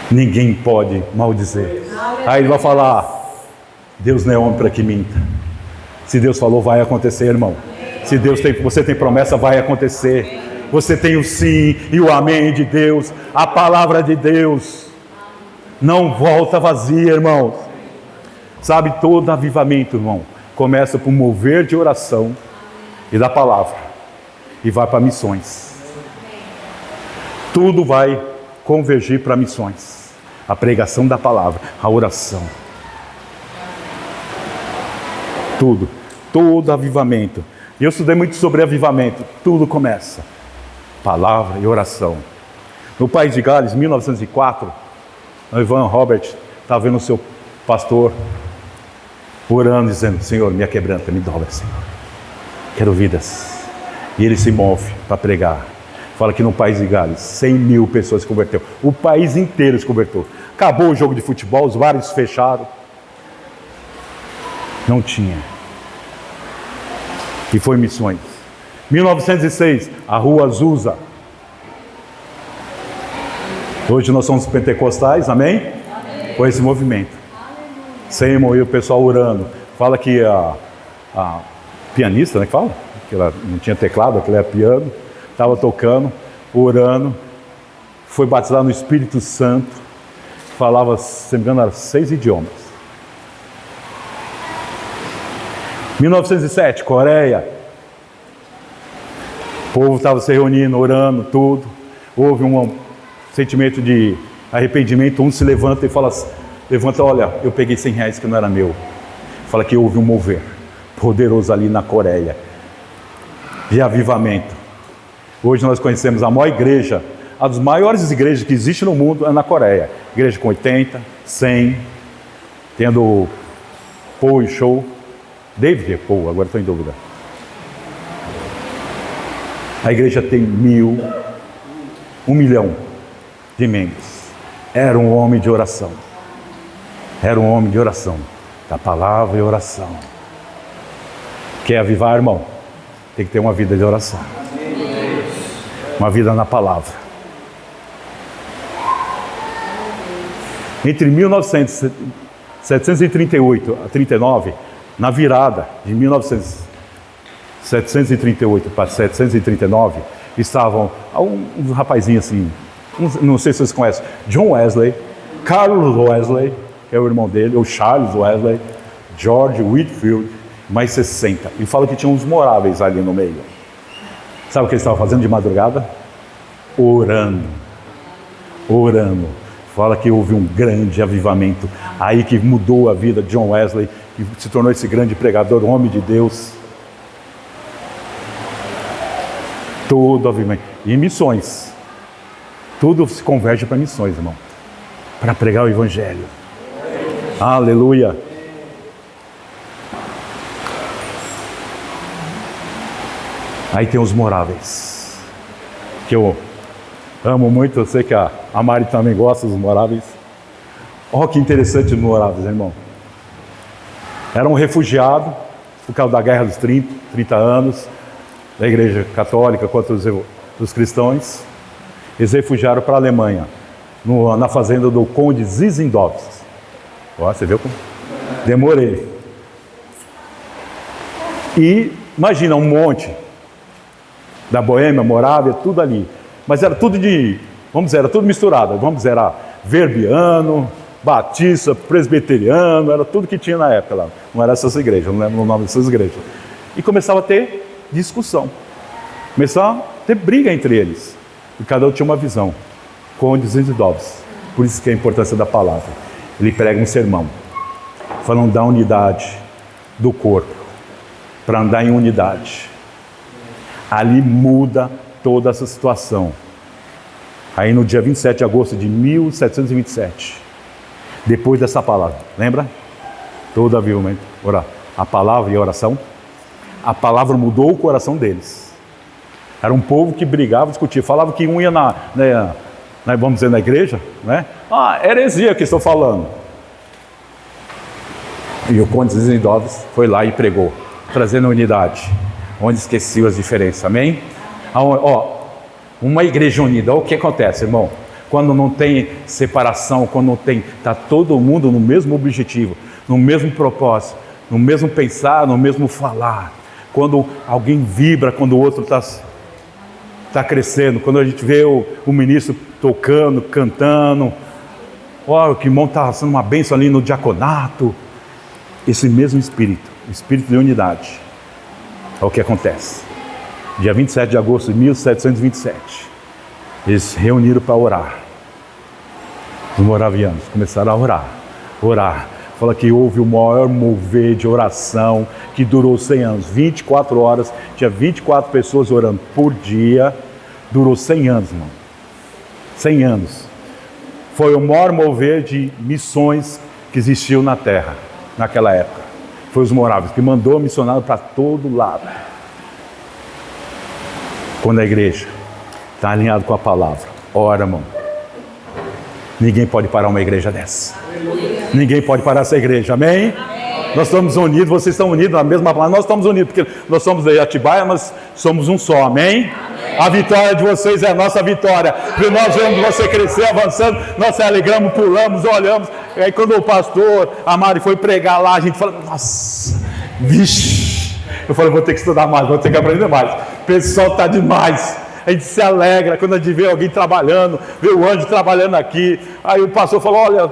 Ninguém pode maldizer. Aí ele vai falar, Deus não é homem para que minta. Se Deus falou, vai acontecer, irmão. Se você tem promessa, vai acontecer. Você tem o sim e o amém de Deus. A palavra de Deus não volta vazia, irmãos. Sabe, todo avivamento, irmão, começa por mover de oração e da palavra. E vai para missões. Tudo vai convergir para missões. A pregação da palavra, a oração. Tudo. Todo avivamento. E eu estudei muito sobre avivamento. Tudo começa. Palavra e oração. No País de Gales, 1904, o Ivan Robert estava vendo o seu pastor orando, dizendo: Senhor, me quebranta, me dobra, Senhor. Quero vidas. E ele se move para pregar. Fala que no País de Gales, 100 mil pessoas se converteram. O país inteiro se converteu. Acabou o jogo de futebol, os bares fecharam. Não tinha. E foi missões. 1906, a Rua Azusa. Hoje nós somos pentecostais, amém? Amém. Foi esse movimento. Seymour e o pessoal orando. Fala que a pianista, né, que fala? Que ela não tinha teclado, aquilo era piano. Estava tocando, orando. Foi batizado no Espírito Santo. Falava, se não me engano, 6 idiomas. 1907, Coreia. O povo estava se reunindo, orando, tudo. Houve um sentimento de arrependimento. Um se levanta e fala, levanta, olha, eu peguei R$100 que não era meu. Fala que houve um mover poderoso ali na Coreia. De avivamento. Hoje nós conhecemos a maior igreja, a das maiores igrejas que existe no mundo é na Coreia. Igreja com 80, 100, tendo Paul e Show. David Paul, agora estou em dúvida. A igreja tem 1 milhão de membros. Era um homem de oração. Era um homem de oração. Da palavra e oração. Quer avivar, irmão? Tem que ter uma vida de oração. Uma vida na palavra. Entre 1738 a 39, na virada de 1738 para 739, estavam uns rapazinhos assim, não sei se vocês conhecem, John Wesley, Carlos Wesley, que é o irmão dele, ou Charles Wesley, George Whitefield, mais 60. E fala que tinha uns moráveis ali no meio. Sabe o que eles estavam fazendo de madrugada? Orando. Orando. Fala que houve um grande avivamento. Aí que mudou a vida de John Wesley, que se tornou esse grande pregador, homem de Deus. Todo avivamento. E missões. Tudo se converge para missões, irmão. Para pregar o Evangelho. Aleluia. Aí tem os moráveis. Que eu amo muito, eu sei que a Mari também gosta dos moráveis. Olha que interessante os moráveis, irmão. Era um refugiado, por causa da guerra dos 30 anos, da igreja católica contra os cristãos. Eles refugiaram para a Alemanha, na fazenda do conde Zinzendorf. Ó, você viu como? Demorei. E imagina um monte da Boêmia, Morávia, tudo ali. Mas era tudo era tudo misturado. Era verbiano, batista, presbiteriano, era tudo que tinha na época lá. Não era essas igrejas, não lembro o nome dessas igrejas. E começava a ter discussão. Começava a ter briga entre eles. E cada um tinha uma visão. Condes e Zinzendorf. Por isso que é a importância da palavra. Ele prega um sermão, falando da unidade do corpo, para andar em unidade. Ali muda toda essa situação. Aí no dia 27 de agosto de 1727, depois dessa palavra, lembra? Todo avivamento, a palavra e a oração, a palavra mudou o coração deles. Era um povo que brigava, discutia, falava que um ia vamos dizer, na igreja, né? Heresia que estou falando. E o conde Zinzendorf foi lá e pregou, trazendo unidade, onde esqueciam as diferenças, amém? Uma igreja unida, o que acontece, irmão? Quando não tem separação, quando não tem, está todo mundo no mesmo objetivo, no mesmo propósito, no mesmo pensar, no mesmo falar. Quando alguém vibra, quando o outro está crescendo, quando a gente vê o ministro tocando, cantando, o que irmão está sendo uma bênção ali no diaconato, esse mesmo espírito, espírito de unidade, é o que acontece. Dia 27 de agosto de 1727, eles se reuniram para orar. Os moravianos começaram a orar. Fala que houve o maior mover de oração que durou 100 anos, 24 horas, tinha 24 pessoas orando por dia, durou 100 anos, irmão. 100 anos. Foi o maior mover de missões que existiu na terra, naquela época. Foi os moráveis, que mandou missionário para todo lado. Quando a igreja está alinhada com a palavra, ora, irmão. Ninguém pode parar uma igreja dessa. Ninguém pode parar essa igreja, amém? Nós estamos unidos, vocês estão unidos na mesma palavra. Nós estamos unidos, porque nós somos de Atibaia, nós somos um só, amém? A vitória de vocês é a nossa vitória. Porque nós vemos você crescer, avançando, nós se alegramos, pulamos, olhamos. E aí quando o pastor, a Mari, foi pregar lá, a gente fala, nossa, vixe. Eu falei, vou ter que estudar mais, vou ter que aprender mais. O pessoal está demais. A gente se alegra quando a gente vê alguém trabalhando, vê o anjo trabalhando aqui. Aí o pastor falou, olha,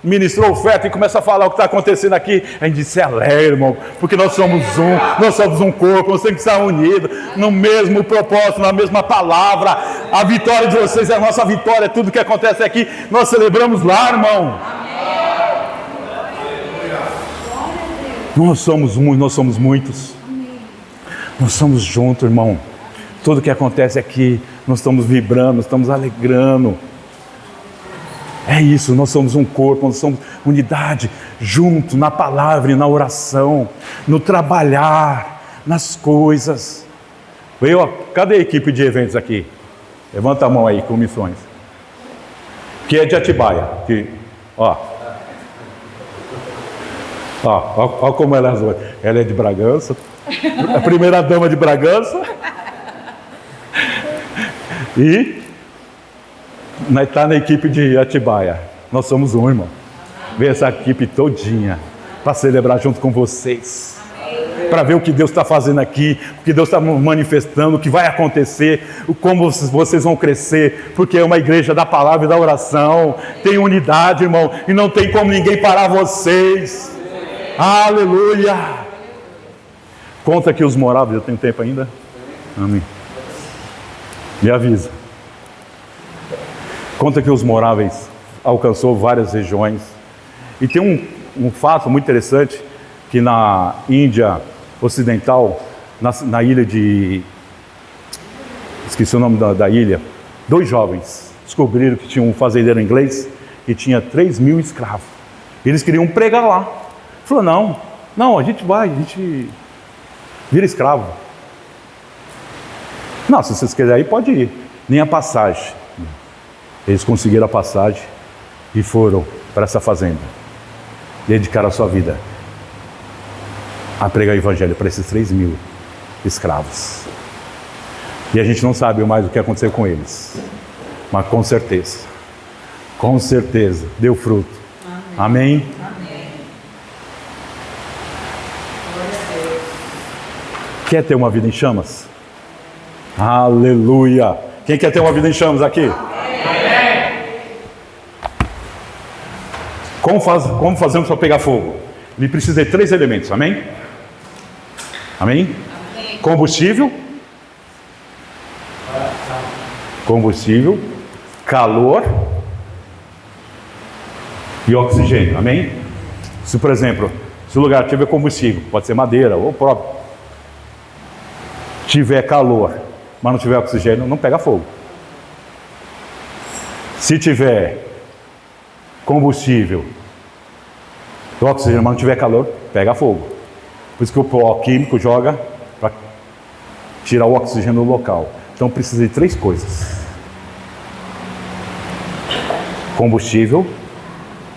ministrou oferta e começa a falar o que está acontecendo aqui. A gente se alegra, irmão, porque nós somos um corpo, nós temos que estar unidos no mesmo propósito, na mesma palavra. A vitória de vocês é a nossa vitória, tudo que acontece aqui, nós celebramos lá, irmão. Nós somos muitos. Nós somos juntos, irmão. Tudo que acontece aqui, nós estamos vibrando, nós estamos alegrando. É isso, nós somos um corpo, nós somos unidade, junto na palavra e na oração, no trabalhar, nas coisas. Cadê a equipe de eventos aqui? Levanta a mão aí, com missões. Que é de Atibaia. Ó como ela é. Ela é de Bragança, a primeira dama de Bragança. E está na equipe de Atibaia. Nós somos um, irmão. Vem essa equipe todinha para celebrar junto com vocês. Para ver o que Deus está fazendo aqui, o que Deus está manifestando, o que vai acontecer, como vocês vão crescer, porque é uma igreja da palavra e da oração. Tem unidade, irmão, e não tem como ninguém parar vocês. Aleluia! Conta que os moráveis, eu tenho tempo ainda? Amém. Me avisa. Conta que os moráveis alcançou várias regiões. E tem um fato muito interessante, que na Índia Ocidental, na ilha de... Esqueci o nome da ilha. 2 jovens descobriram que tinha um fazendeiro inglês e tinha 3.000 escravos. Eles queriam pregar lá. Falou, não, a gente vira escravo. Não, se vocês quiserem ir, pode ir. Nem a passagem. Eles conseguiram a passagem e foram para essa fazenda. Dedicaram a sua vida a pregar o evangelho para esses 3.000 escravos. E a gente não sabe mais o que aconteceu com eles. Mas com certeza, deu fruto. Amém? Quer ter uma vida em chamas? Aleluia! Quem quer ter uma vida em chamas aqui? Como fazemos para pegar fogo? Ele precisa de 3 elementos, amém? Amém? Combustível, calor e oxigênio, amém? Se, por exemplo, se o lugar tiver combustível, pode ser madeira ou próprio, tiver calor, mas não tiver oxigênio, não pega fogo. Se tiver combustível, oxigênio, mas não tiver calor, pega fogo. Por isso que o pó químico joga para tirar o oxigênio do local. Então precisa de 3 coisas: combustível,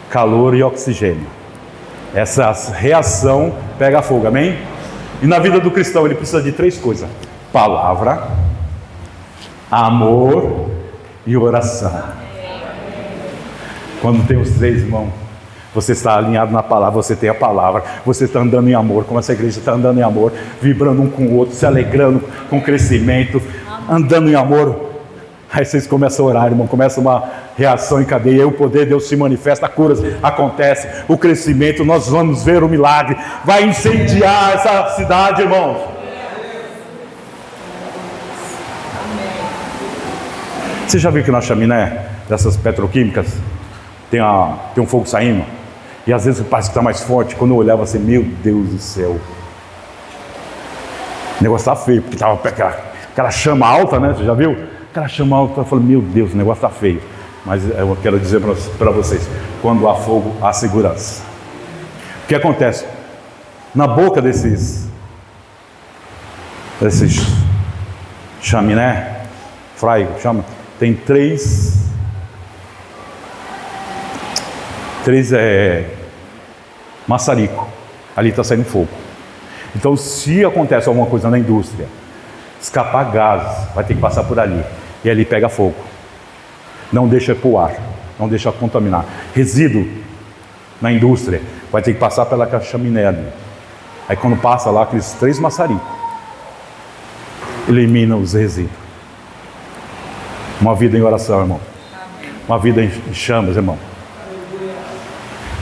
calor e oxigênio. Essa reação pega fogo, amém? E na vida do cristão ele precisa de 3 coisas: palavra, amor e oração. Quando tem os 3, irmão, Você está alinhado na palavra, você tem a palavra, você está andando em amor, como essa igreja está andando em amor, vibrando um com o outro, se alegrando com o crescimento, andando em amor. Aí vocês começam a orar, irmão, começa uma reação em cadeia, aí o poder de Deus se manifesta, a cura acontece, o crescimento, nós vamos ver o milagre, vai incendiar essa cidade, irmãos. Você já viu que na chaminé dessas petroquímicas tem um fogo saindo? E às vezes parece que está mais forte. Quando eu olhava assim, meu Deus do céu, o negócio está feio, porque estava aquela chama alta, né? Você já viu? Aquela chama alta, eu falei, meu Deus, o negócio está feio. Mas eu quero dizer para vocês, quando há fogo, há segurança. O que acontece? Na boca desses chaminé, chama, tem três maçarico, ali está saindo fogo. Então, se acontece alguma coisa na indústria, escapar gases, vai ter que passar por ali, e ali pega fogo. Não deixa para o ar, não deixa contaminar. Resíduo na indústria, vai ter que passar pela chaminé ali. Aí quando passa lá, aqueles 3 maçaricos, elimina os resíduos. Uma vida em oração, irmão. Uma vida em chamas, irmão.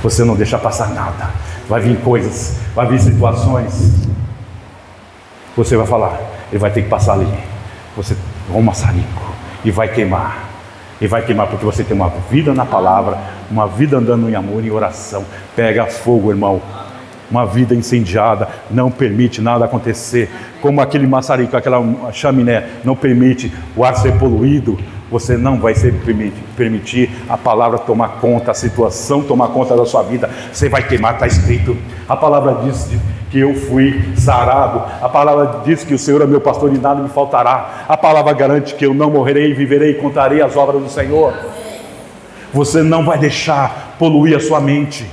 Você não deixa passar nada. Vai vir coisas, vai vir situações. Você vai falar, ele vai ter que passar ali. Você é um maçarico e vai queimar. E vai queimar porque você tem uma vida na palavra, uma vida andando em amor e oração. Pega fogo, irmão. Uma vida incendiada não permite nada acontecer. Como aquele maçarico, aquela chaminé não permite o ar ser poluído, você não vai permitir a palavra tomar conta, a situação tomar conta da sua vida. Você vai queimar, está escrito. A palavra diz que eu fui sarado. A palavra diz que o Senhor é meu pastor e nada me faltará. A palavra garante que eu não morrerei, viverei e contarei as obras do Senhor. Você não vai deixar poluir a sua mente.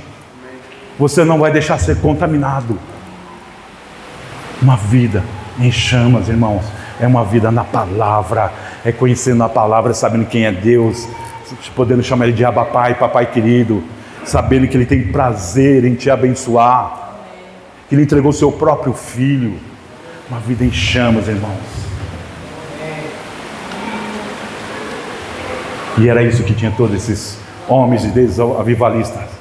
Você não vai deixar ser contaminado. Uma vida em chamas, irmãos, é uma vida na palavra, é conhecendo a palavra, sabendo quem é Deus, podendo chamar Ele de Abba Pai, Papai querido, sabendo que Ele tem prazer em te abençoar, que Ele entregou seu próprio Filho. Uma vida em chamas, irmãos. E era isso que tinha todos esses homens e Deus avivalistas.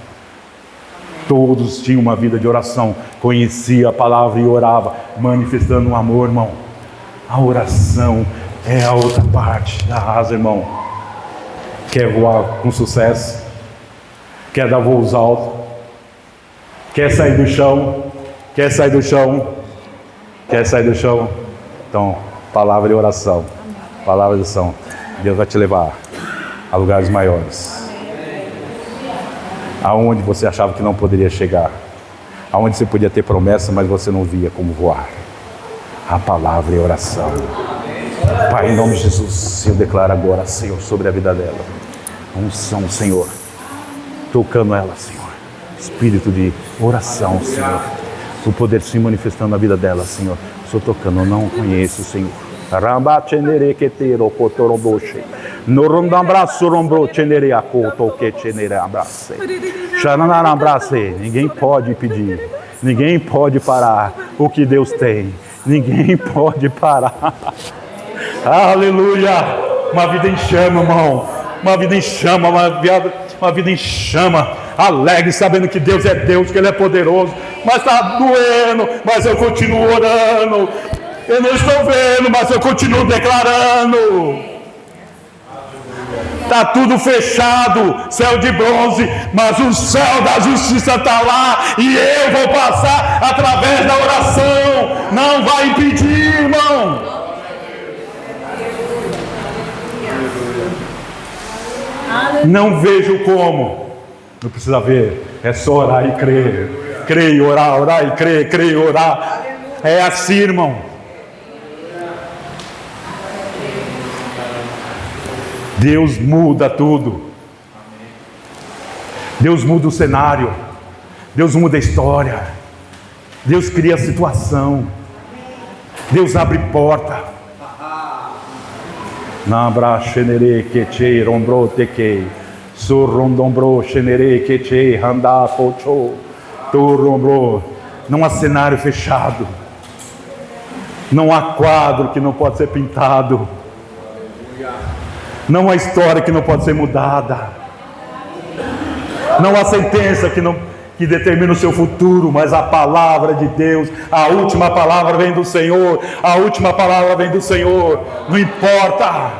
Todos tinham uma vida de oração, conhecia a palavra e orava, manifestando um amor, irmão. A oração é a outra parte da asa, irmão. Quer voar com sucesso? Quer dar voos altos? Quer sair do chão? Quer sair do chão? Quer sair do chão? Então, palavra e oração. Palavra e oração. Deus vai te levar a lugares maiores. Aonde você achava que não poderia chegar, aonde você podia ter promessa, mas você não via como voar. A palavra e a oração. Pai, em nome de Jesus, eu declaro agora, Senhor, sobre a vida dela, unção, Senhor, tocando ela, Senhor, espírito de oração, Senhor, o poder se manifestando na vida dela, Senhor. Estou tocando, eu não conheço, Senhor. Ninguém pode impedir, ninguém pode parar o que Deus tem, ninguém pode parar. Aleluia! Uma vida em chama, irmão, uma vida em chama, uma vida em chama, alegre, sabendo que Deus é Deus, que Ele é poderoso, mas está doendo, mas eu continuo orando. Eu não estou vendo, mas eu continuo declarando. Está tudo fechado, céu de bronze, mas o céu da justiça está lá, e eu vou passar através da oração. Não vai impedir, irmão. Não vejo como. Não precisa ver, é só orar e crer. Crer e orar, orar e crer, crer e orar. É assim, irmão. Deus muda tudo. Deus muda o cenário. Deus muda a história. Deus cria a situação. Deus abre porta. Surrondombro, xenere, queche, randá, pocho, turrombro. Não há cenário fechado. Não há quadro que não pode ser pintado. Não há história que não pode ser mudada. Não há sentença que determina o seu futuro, mas a palavra de Deus, a última palavra vem do Senhor, a última palavra vem do Senhor, não importa.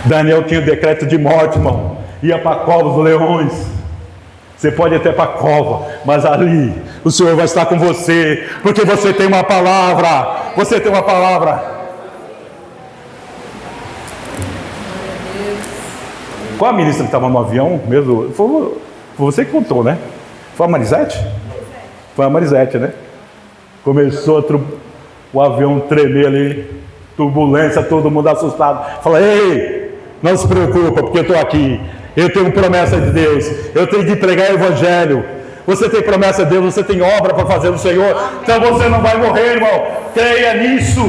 Daniel tinha o decreto de morte, irmão, ia para a cova dos leões. Você pode ir até para a cova, mas ali o Senhor vai estar com você, porque você tem uma palavra, você tem uma palavra. Qual a ministra que estava no avião mesmo? Foi você que contou, né? Foi a Marisete? Foi a Marisete, né? Começou o avião tremer ali, turbulência, todo mundo assustado. Fala, ei, não se preocupa, porque eu estou aqui. Eu tenho promessa de Deus. Eu tenho de pregar o Evangelho. Você tem promessa de Deus, você tem obra para fazer no Senhor. Então você não vai morrer, irmão. Creia nisso.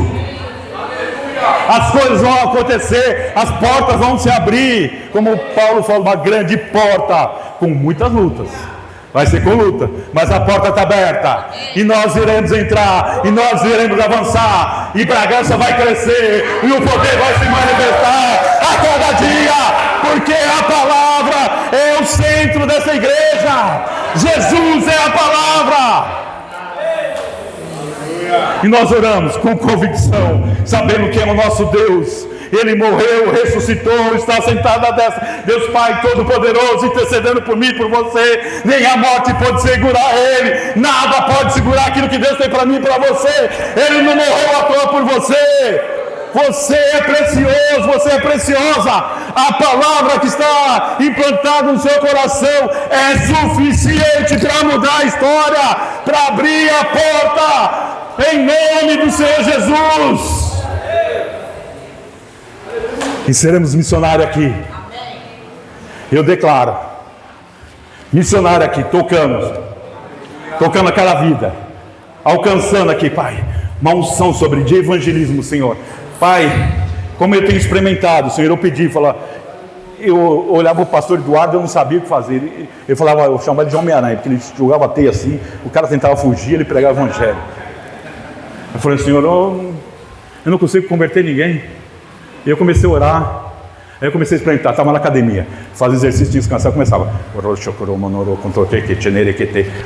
As coisas vão acontecer, as portas vão se abrir, como Paulo falou, uma grande porta, com muitas lutas. Vai ser com luta, mas a porta está aberta, e nós iremos entrar, e nós iremos avançar, e Bragança vai crescer, e o poder vai se manifestar a cada dia, porque a palavra é o centro dessa igreja. Jesus é a palavra. E nós oramos com convicção, sabendo que é o nosso Deus. Ele morreu, ressuscitou, está sentado à destra. Deus Pai Todo-Poderoso, intercedendo por mim e por você. Nem a morte pode segurar Ele. Nada pode segurar aquilo que Deus tem para mim e para você. Ele não morreu à toa por você. Você é precioso, você é preciosa. A palavra que está implantada no seu coração é suficiente para mudar a história, para abrir a porta. Em nome do Senhor Jesus. E seremos missionários aqui. Eu declaro. Missionário aqui, tocando aquela vida. Alcançando aqui, Pai, uma unção sobre de evangelismo, Senhor. Pai, como eu tenho experimentado, Senhor, eu pedi, eu olhava o pastor Eduardo, eu não sabia o que fazer. Ele falava, eu chamava ele de Homem-Aranha, porque ele jogava teia assim, o cara tentava fugir, ele pregava o evangelho. Eu falei, Senhor, eu não consigo converter ninguém. E eu comecei a orar. Aí eu comecei a experimentar, estava na academia, fazia exercício, descansar, eu começava.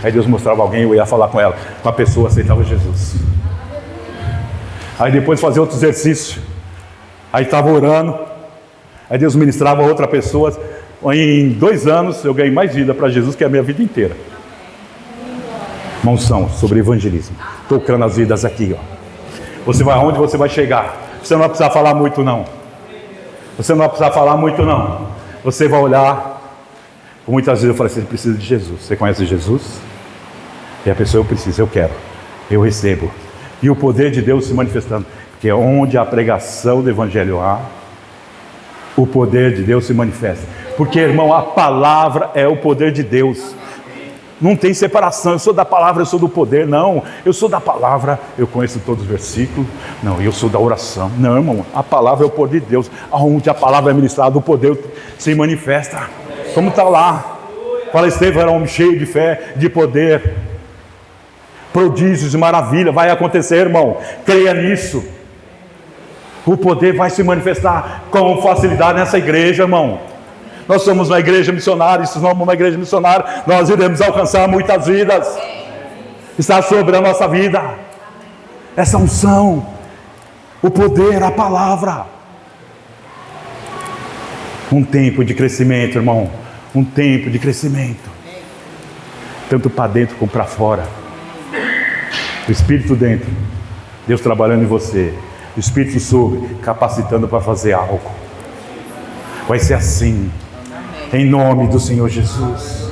Aí Deus mostrava alguém, eu ia falar com ela. Uma pessoa aceitava Jesus. Aí depois fazia outro exercício. Aí estava orando. Aí Deus ministrava a outra pessoa. Em 2 anos eu ganhei mais vida para Jesus que a minha vida inteira. Uma unção sobre evangelismo, tocando as vidas aqui, ó. Você vai aonde você vai chegar. Você não vai precisar falar muito, não. Você não vai precisar falar muito, não. Você vai olhar. Muitas vezes eu falo assim, você precisa de Jesus. Você conhece Jesus? E a pessoa, eu preciso, eu quero, eu recebo. E o poder de Deus se manifestando. Porque onde a pregação do Evangelho há, o poder de Deus se manifesta. Porque, irmão, a palavra é o poder de Deus. Não tem separação, eu sou da palavra, eu sou do poder. Não, eu sou da palavra, eu conheço todos os versículos. Não, eu sou da oração. Não, irmão, a palavra é o poder de Deus. Aonde a palavra é ministrada, o poder se manifesta. Como está lá. Fala, Estevão era um homem cheio de fé, de poder. Prodígios e maravilha, vai acontecer, irmão. Creia nisso. O poder vai se manifestar com facilidade nessa igreja, irmão. Nós somos uma igreja missionária, se somos uma igreja missionária, nós iremos alcançar muitas vidas. Está sobre a nossa vida. Essa unção, o poder, a palavra. Um tempo de crescimento, irmão. Um tempo de crescimento. Tanto para dentro como para fora. O Espírito dentro, Deus trabalhando em você. O Espírito sobre, capacitando para fazer algo. Vai ser assim. Em nome do Senhor Jesus.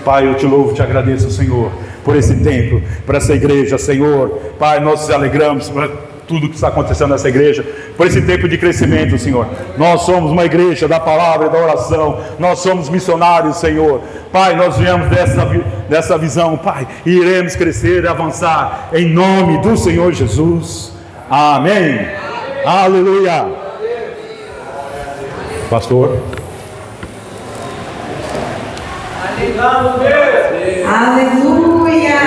Pai, eu te louvo, te agradeço, Senhor, por esse tempo, por essa igreja, Senhor. Pai, nós nos alegramos por tudo que está acontecendo nessa igreja, por esse tempo de crescimento, Senhor. Nós somos uma igreja da palavra e da oração. Nós somos missionários, Senhor. Pai, nós viemos dessa visão, Pai, e iremos crescer e avançar em nome do Senhor Jesus. Amém. Aleluia. Pastor. Aleluia!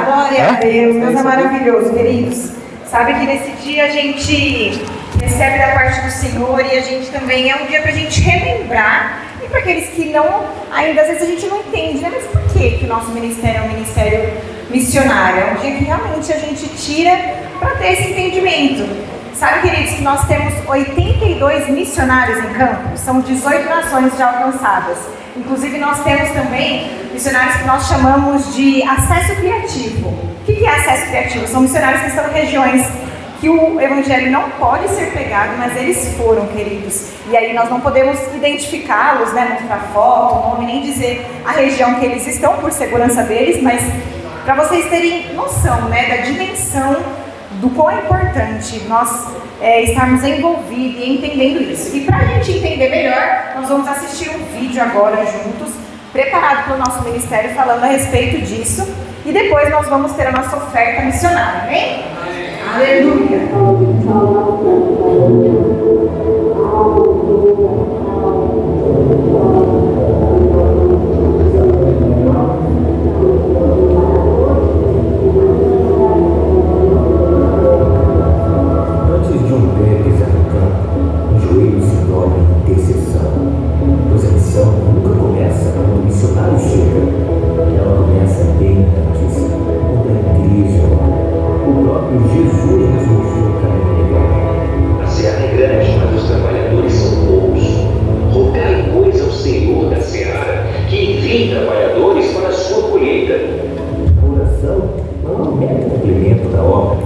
Glória a Deus. Deus é maravilhoso, queridos. Sabe que nesse dia a gente recebe da parte do Senhor e a gente também é um dia para a gente relembrar. E para aqueles que não, ainda às vezes a gente não entende, né? Mas por que o nosso ministério é um ministério missionário? É um dia que realmente a gente tira para ter esse entendimento. Sabe, queridos, que nós temos 82 missionários em campo, são 18 nações já alcançadas. Inclusive nós temos também missionários que nós chamamos de acesso criativo. O que é acesso criativo? São missionários que estão em regiões que o evangelho não pode ser pregado, mas eles foram, queridos. E aí nós não podemos identificá-los, né, mostrar foto, nome, nem dizer a região que eles estão por segurança deles, mas para vocês terem noção, né, da dimensão do quão é importante nós estarmos envolvidos e entendendo isso. E para a gente entender melhor, nós vamos assistir um vídeo agora juntos, preparado pelo nosso ministério, falando a respeito disso. E depois nós vamos ter a nossa oferta missionária, amém? Aleluia! Antes de um pé pisar no campo, o joelho se dobra em intercessão, pois a missão nunca começa quando o missionário chega. Ela começa bem antes, quando a igreja ora. O próprio Jesus nos mostrou o caminho legal. A seara é grande, mas os trabalhadores são poucos. Rogai, pois, ao Senhor da seara que envie trabalhadores para a sua colheita. A oração não é um mero complemento da obra,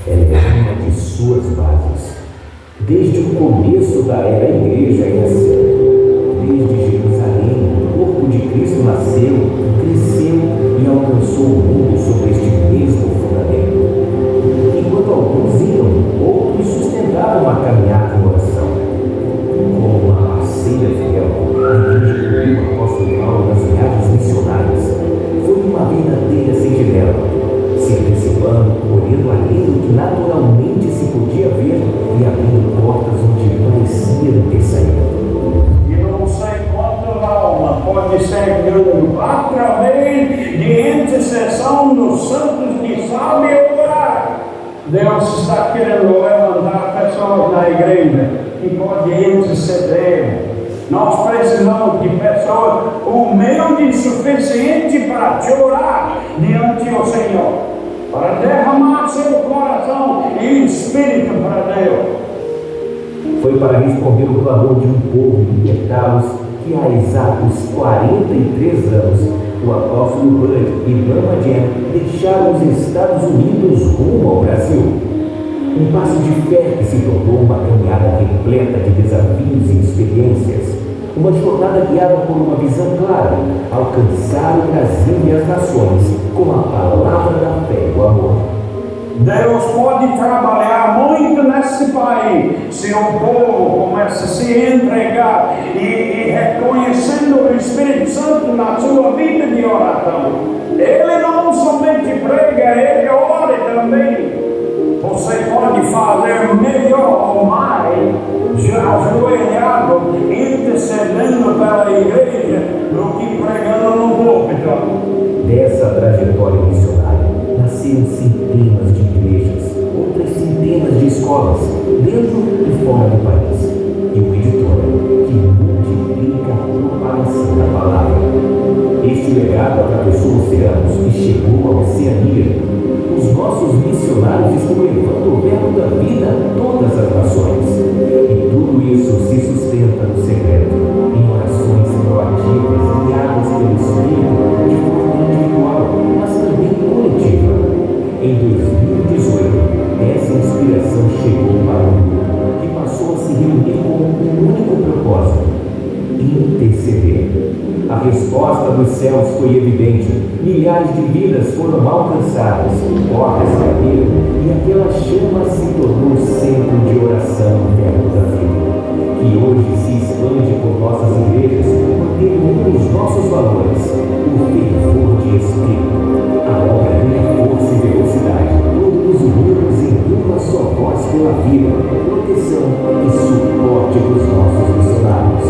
ela é uma de suas bases. Desde o começo da era igreja é assim. Desde Jerusalém, o corpo de Cristo nasceu, cresceu e alcançou o mundo sobre este mesmo fundamento. Enquanto alguns iam, outros sustentavam a caminhada em oração. Como uma parceira fiel, a igreja do apóstolo Paulo nas viagens missionárias foi uma verdadeira sentinela, se antecipando, olhando além do que naturalmente se podia ver e abrindo portas onde parecia não ter saída. E não sei quanta alma pode ser ganho através de intercessão dos santos que sabem orar. Deus está querendo levantar pessoas na igreja que podem interceder. Nós precisamos de pessoas humildes o suficiente para te orar diante do Senhor, para derramar seu coração e espírito para Deus. Foi para responder o clamor de um povo e libertá-los que há exatos 43 anos o apóstolo Bud e Mama Jen deixaram os Estados Unidos rumo ao Brasil. Um passo de fé que se tornou uma caminhada repleta de desafios e experiências. Uma jornada guiada por uma visão clara, alcançar o Brasil e as nações com a palavra da fé e o amor. Deus pode trabalhar muito nesse país se o povo começa a se entregar e reconhecendo o Espírito Santo na sua vida de oração. Ele não somente prega, ele ora também. Você pode fazer melhor ou mais, já ajoelhado, intercedendo pela igreja, do que pregando no púlpito. Dessa trajetória missionária nasceram centenas de igrejas, outras centenas de escolas, dentro e fora do país. E uma editora que multiplica a propagação da palavra. Este legado atravessou oceanos e chegou à Oceania. Os nossos missionários estão levando o verbo da vida a todas as nações. E tudo isso se sustenta no secreto, em orações proativas, guiadas pelo Espírito, de forma individual, mas também coletiva. Em 2018, essa inspiração chegou para o mundo, que passou a se reunir com um único propósito: interceder. A resposta dos céus foi evidente. Milhares de vidas foram alcançadas, portas se abriram e aquela chama se tornou o centro de oração perto da vida, que hoje se expande por nossas igrejas, mantendo um dos nossos valores, o fervor de espírito. A obra ganha força e velocidade, todos unidos em uma só voz pela vida, proteção e suporte dos nossos missionários.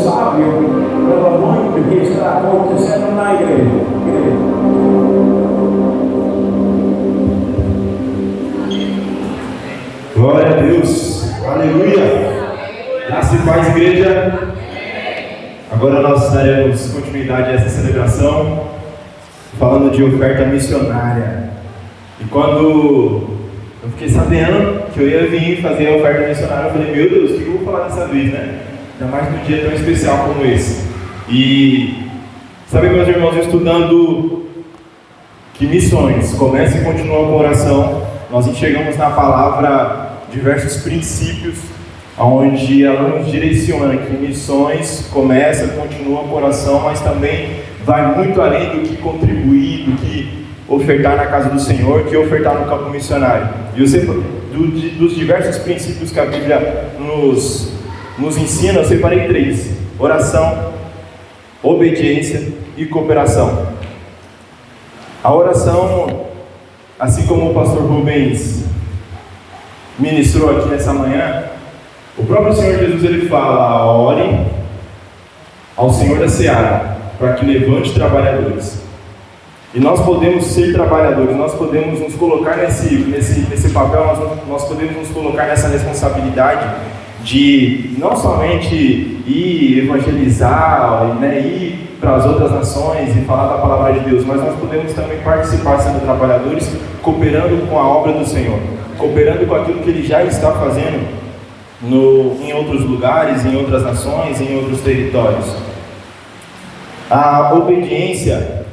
sábio pela muito que está acontecendo na igreja. Glória a Deus, aleluia. Graça e paz, igreja. Agora nós daremos continuidade a essa celebração, falando de oferta missionária. E quando eu fiquei sabendo que eu ia vir fazer a oferta missionária, eu falei, meu Deus, o que eu vou falar dessa vez, né? Ainda mais num dia tão especial como esse. E sabe, meus irmãos, estudando que missões começa e continua com oração, nós enxergamos na palavra diversos princípios onde ela nos direciona que missões começa e continua com oração, mas também vai muito além do que contribuir, do que ofertar na casa do Senhor, que ofertar no campo missionário. E dos diversos princípios que a Bíblia nos ensina, eu separei 3: oração, obediência e cooperação. A oração, assim como o pastor Rubens ministrou aqui nessa manhã, o próprio Senhor Jesus ele fala: ore ao Senhor da Seara para que levante trabalhadores. E nós podemos ser trabalhadores, nós podemos nos colocar nesse papel, nós podemos nos colocar nessa responsabilidade de não somente ir evangelizar, né, ir para as outras nações e falar da palavra de Deus, mas nós podemos também participar sendo trabalhadores, cooperando com a obra do Senhor, cooperando com aquilo que Ele já está fazendo em outros lugares, em outras nações, em outros territórios. A obediência,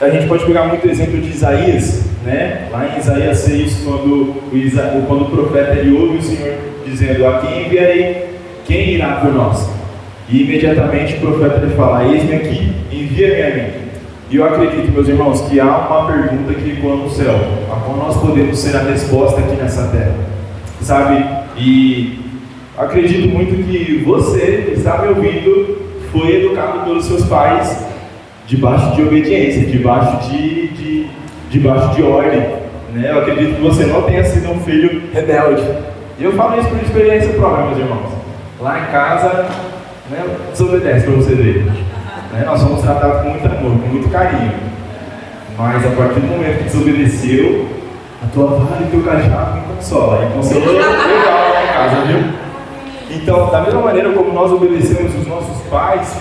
a gente pode pegar muito exemplo de Isaías, né? Lá em Isaías 6, quando o profeta ele ouve o Senhor dizendo: a quem enviarei? Quem irá por nós? E imediatamente o profeta ele fala: eis-me aqui, envia-me a mim. E eu acredito, meus irmãos, que há uma pergunta que ecoa no céu, a qual nós podemos ser a resposta aqui nessa terra, sabe? E acredito muito que você que está me ouvindo foi educado pelos seus pais debaixo de obediência, debaixo de ordem, né? Eu acredito que você não tenha sido um filho rebelde. E eu falo isso por experiência própria, meus irmãos. Lá em casa, né, desobedece para você ver. Né? Nós somos tratados com muito amor, com muito carinho. Mas a partir do momento que desobedeceu, a tua vara e o teu cajado me consola. E consolou legal lá em casa, viu? Então, da mesma maneira como nós obedecemos os nossos pais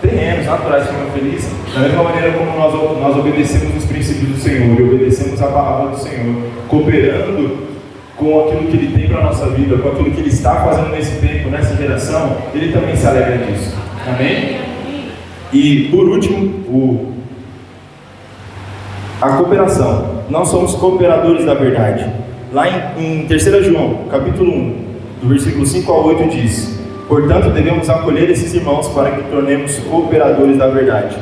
terrenos, naturais, como eu feliz, da mesma maneira como nós obedecemos os princípios do Senhor e obedecemos a palavra do Senhor, cooperando com aquilo que Ele tem para a nossa vida, com aquilo que Ele está fazendo nesse tempo, nessa geração, Ele também se alegra disso. Amém? E por último, a cooperação. Nós somos cooperadores da verdade. Lá em 3 João, capítulo 1, do versículo 5 ao 8 diz: portanto, devemos acolher esses irmãos para que tornemos cooperadores da verdade.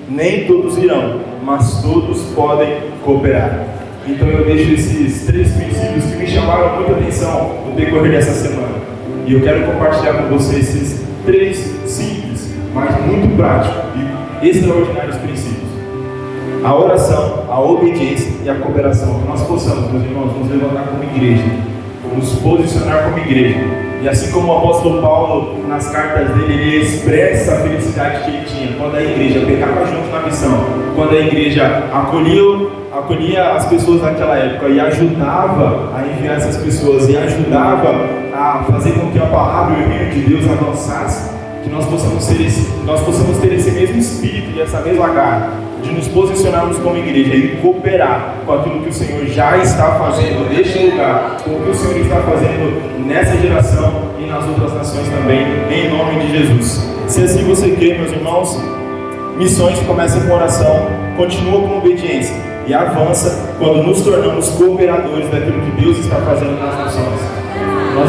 Nem todos irão, mas todos podem cooperar. Então eu deixo esses 3 princípios que me chamaram muita atenção no decorrer dessa semana. E eu quero compartilhar com vocês esses 3 simples, mas muito práticos e extraordinários princípios. A oração, a obediência e a cooperação. Que nós possamos, meus irmãos, nos levantar como igreja, nos posicionar como igreja. E assim como o apóstolo Paulo, nas cartas dele, ele expressa a felicidade que ele tinha quando a igreja pegava junto na missão, quando a igreja acolhia as pessoas naquela época e ajudava a enviar essas pessoas e ajudava a fazer com que a palavra e o reino de Deus avançasse, que nós possamos ter esse mesmo espírito e essa mesma garra de nos posicionarmos como igreja e cooperar com aquilo que o Senhor já está fazendo neste lugar, com o que o Senhor está fazendo nessa geração e nas outras nações também, em nome de Jesus. Se assim você quer, meus irmãos, missões começam com oração, continua com obediência e avança quando nos tornamos cooperadores daquilo que Deus está fazendo nas nações. Nós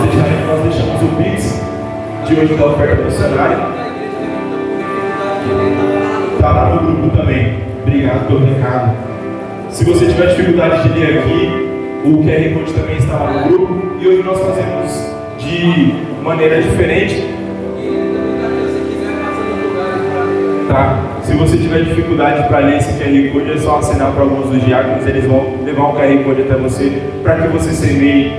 deixamos o Pix de hoje da oferta missionária. Está lá no grupo também. Obrigado pelo recado. Se você tiver dificuldade de ler aqui, o QR Code também está lá no grupo. E hoje nós fazemos de maneira diferente. Tá? Se você tiver dificuldade para ler esse QR Code, é só assinar para alguns dos diáconos. Eles vão levar um QR Code até você para que você semeie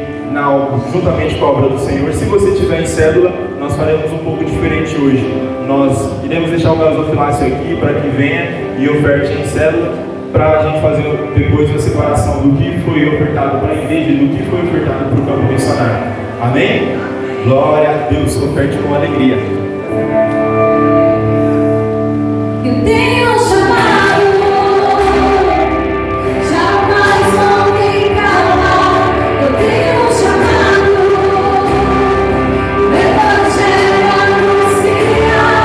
juntamente com a obra do Senhor. Se você tiver em cédula, nós faremos um pouco diferente hoje. Nós iremos deixar o gasofilácio aqui para que venha e oferte em cédula, para a gente fazer depois a separação do que foi ofertado para a igreja e do que foi ofertado para o campo missionário. Amém? Glória a Deus, oferte com alegria. Eu tenho um chamado, jamais vou me calar. Eu tenho um chamado, o evangelho anunciar.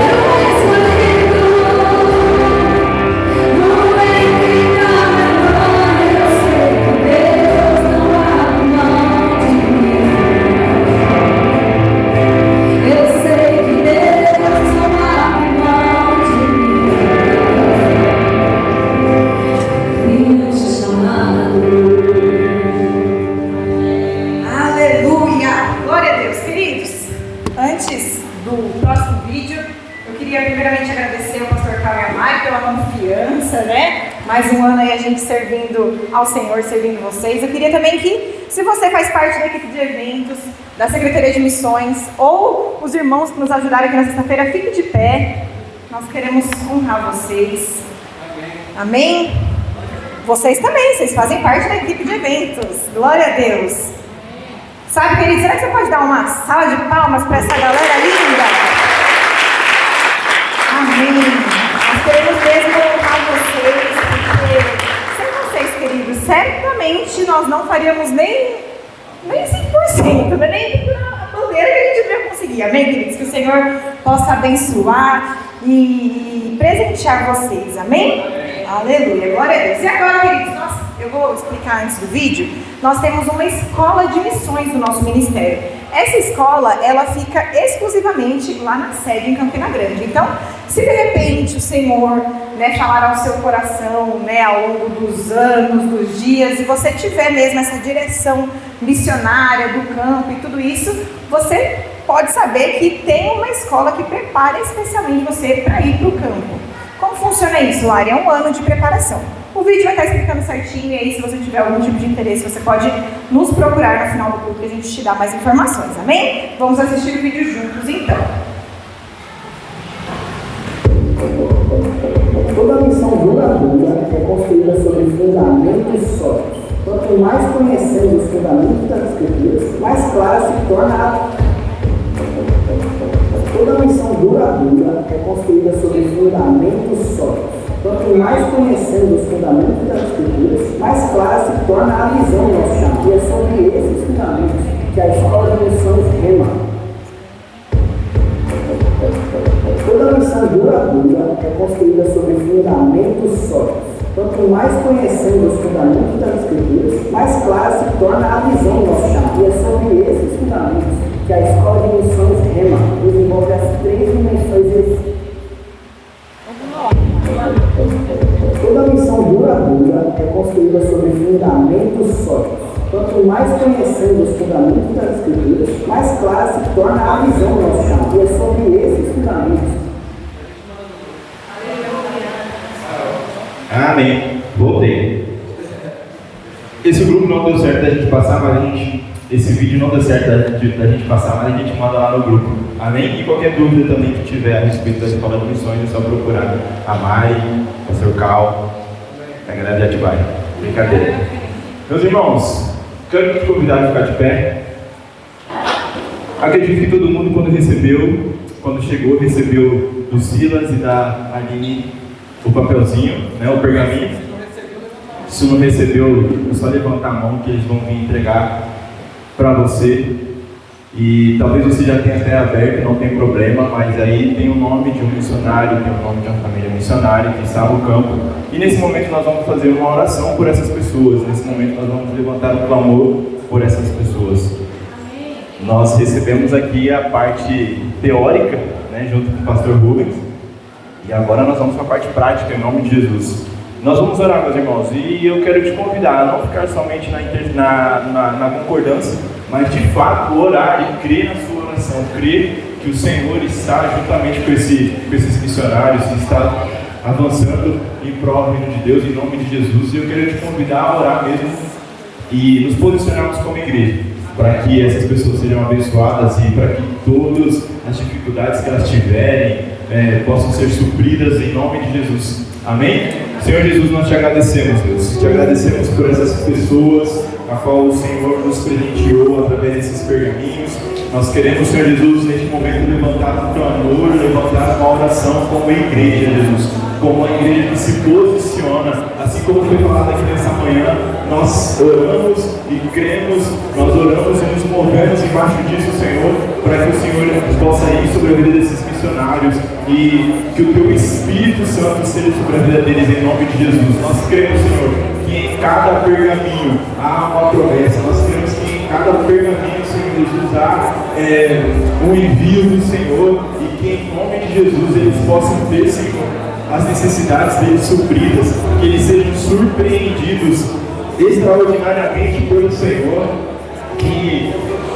Eu escolhido, no ventre da minha mãe. Eu sei que Deus não abre mão de mim. Eu sei que Deus não abre mão de mim. Tenho te chamado. Aleluia! Glória a Deus, queridos. Antes do próximo vídeo, eu queria primeiramente agradecer ao pastor Carlos e a Mari pela confiança, né? Mais um ano aí a gente servindo ao Senhor, servindo vocês. Eu queria também que, se você faz parte da equipe de eventos, da Secretaria de Missões, ou os irmãos que nos ajudaram aqui na sexta-feira, fique de pé. Nós queremos honrar vocês. Amém? Vocês também, vocês fazem parte da equipe de eventos. Glória a Deus. Sabe, querido, será que você pode dar uma salva de palmas para essa galera linda? Amém. Nós queremos mesmo honrar vocês, porque sem vocês, queridos, certamente nós não faríamos nem 5%, né? Nem a bandeira que a gente deveria conseguir. Amém, queridos? Que o Senhor possa abençoar e presentear vocês. Amém? Aleluia. Glória a Deus. E agora, queridos, eu vou explicar antes do vídeo. Nós temos uma escola de missões do nosso ministério. Essa escola, ela fica exclusivamente lá na sede em Campina Grande. Então, se de repente o Senhor, né, falar ao seu coração, né, ao longo dos anos, dos dias, e você tiver mesmo essa direção missionária do campo e tudo isso, você pode saber que tem uma escola que prepara especialmente você para ir para o campo. Como funciona isso, Lari? É um ano de preparação. O vídeo vai estar explicando certinho, e aí se você tiver algum tipo de interesse, você pode nos procurar no final do culto que a gente te dá mais informações, amém? Vamos assistir o vídeo juntos então. Toda missão duradoura é construída sobre fundamentos sólidos. Quanto mais conhecemos os fundamentos das Escrituras, mais clara se torna a... Toda missão duradoura é construída sobre fundamentos sólidos. Quanto mais conhecemos os fundamentos das Escrituras, mais clara se torna a visão do nosso chamado. E é sobre esses fundamentos que a escola de missões rema. Toda missão duradoura é construída sobre fundamentos sólidos. Quanto mais conhecemos os fundamentos das Escrituras, mais clara se torna a visão do nosso chamado. E é sobre esses fundamentos que a escola de missões rema desenvolve as 3 dimensões. Toda missão duradoura é construída sobre fundamentos sólidos. Quanto mais conhecemos os fundamentos das Escrituras, mais clara se torna a visão do nosso chamado. E é sobre esses fundamentos. Amém. Voltei. Esse grupo não deu certo da gente passar, mas esse vídeo não deu certo da gente passar, mas a gente manda lá no grupo. Amém? E qualquer dúvida também que tiver a respeito da escola de missões, é só procurar a Mai, o pastor Cal, a galera de Atibaia. Brincadeira. Meus irmãos, quero te convidar a ficar de pé. Acredito que todo mundo, quando chegou, recebeu do Silas e da Aline o papelzinho, né, o pergaminho. Se não recebeu, é só levantar a mão que eles vão vir entregar para você. E talvez você já tenha até aberto, não tem problema, mas aí tem o nome de um missionário, tem o nome de uma família missionária que está no campo. E nesse momento nós vamos fazer uma oração por essas pessoas. Nesse momento nós vamos levantar um clamor por essas pessoas. Nós recebemos aqui a parte teórica, né, junto com o pastor Rubens. E agora nós vamos para a parte prática, em nome de Jesus. Nós vamos orar, meus irmãos, e eu quero te convidar a não ficar somente na concordância, mas de fato orar e crer na sua oração, crer que o Senhor está juntamente com esses missionários, e está avançando em prol do reino de Deus, em nome de Jesus. E eu quero te convidar a orar mesmo e nos posicionarmos como igreja, para que essas pessoas sejam abençoadas e para que todas as dificuldades que elas tiverem possam ser supridas em nome de Jesus. Amém? Senhor Jesus, nós te agradecemos, Deus. Te agradecemos por essas pessoas a qual o Senhor nos presenteou através desses pergaminhos. Nós queremos, Senhor Jesus, neste momento levantar um clamor, levantar uma oração como igreja, Jesus. Como uma igreja que se posiciona, assim como foi falado aqui nessa manhã, nós oramos e cremos, nós oramos e nos movemos embaixo disso, Senhor, para que o Senhor possa ir sobre a vida desses missionários e que o Teu Espírito Santo seja sobre a vida deles em nome de Jesus. Nós cremos, Senhor, que em cada pergaminho há uma promessa, nós cremos que em cada pergaminho, Senhor Jesus, há um envio do Senhor e que em nome de Jesus eles possam ter, Senhor, as necessidades deles supridas, que eles sejam surpreendidos extraordinariamente pelo Senhor, que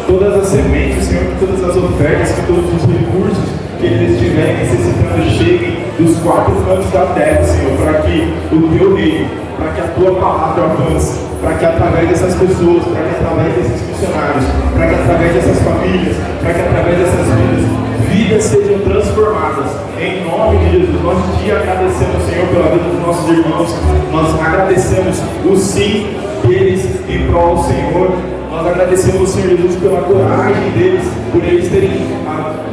todas as sementes, Senhor, que todas as ofertas, que todos os recursos que eles estiverem necessitando cheguem dos 4 cantos da terra, Senhor, para que o Teu reino, para que a Tua palavra avance, para que através dessas pessoas, para que através desses missionários, para que através dessas famílias, para que através dessas vidas sejam transformadas. Em nome de Jesus, nós te agradecemos, Senhor, pela vida dos nossos irmãos. Nós agradecemos o sim deles em prol do Senhor. Nós agradecemos, Senhor Jesus, pela coragem deles, por eles terem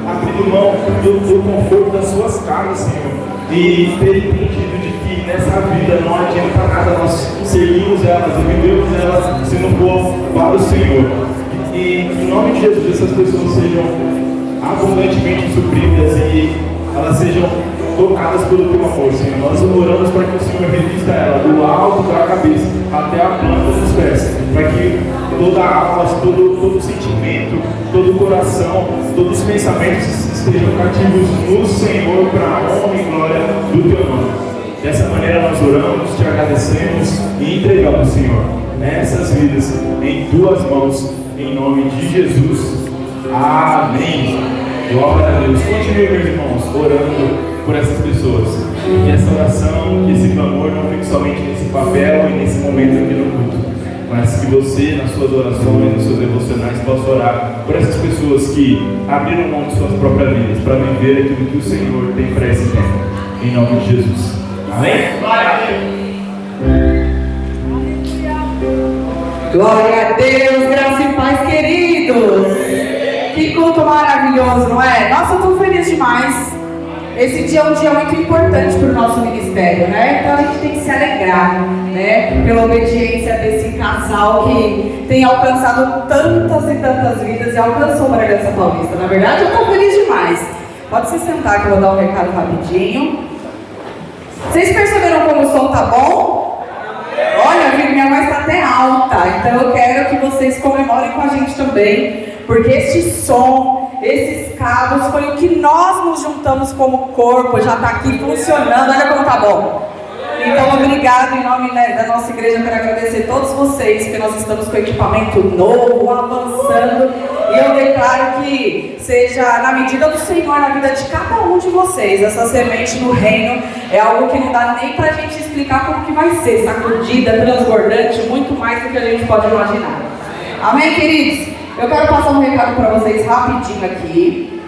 abrido mão do conforto das suas casas, Senhor, e terem entendido de que nessa vida não adianta nada nós seguirmos elas e vivemos elas se não for para o Senhor. E em nome de Jesus, essas pessoas sejam abundantemente supridas e elas sejam tocadas pelo Teu amor, Senhor. Nós oramos para que o Senhor revista ela do alto da cabeça até a planta dos pés, para que toda a alma, todo sentimento, todo o coração, todos os pensamentos estejam cativos no Senhor, para a honra e glória do Teu nome. Dessa maneira nós oramos, te agradecemos e entregamos, Senhor, nessas vidas em Tuas mãos, em nome de Jesus. Amém. Glória a Deus. Continue, meus irmãos, orando por essas pessoas. Que essa oração, que esse clamor não fique somente nesse papel e nesse momento aqui no culto, mas que você, nas suas orações, nos seus devocionais, possa orar por essas pessoas que abriram mão de suas próprias vidas para viver aquilo que o Senhor tem para esse tempo. Em nome de Jesus. Amém? Glória a Deus, graça e paz, queridos. Que culto maravilhoso, não é? Nossa, eu estou feliz demais. Esse dia é um dia muito importante para o nosso ministério, né? Então a gente tem que se alegrar, né? Pela obediência desse casal que tem alcançado tantas e tantas vidas e alcançou Bragança Paulista. Na verdade, eu estou feliz demais. Pode se sentar que eu vou dar um recado rapidinho. Vocês perceberam como o som tá bom? Olha, minha voz está até alta. Então eu quero que vocês comemorem com a gente também. Porque este som, esses cabos, foi o que nós nos juntamos como corpo, já está aqui funcionando, olha como tá bom. Então, obrigado em nome da nossa igreja, quero agradecer a todos vocês, que nós estamos com equipamento novo, avançando, e eu declaro que seja na medida do Senhor, na vida de cada um de vocês, essa semente no reino é algo que não dá nem pra gente explicar como que vai ser, sacudida, transbordante, muito mais do que a gente pode imaginar. Amém, queridos? Eu quero passar um recado para vocês rapidinho aqui.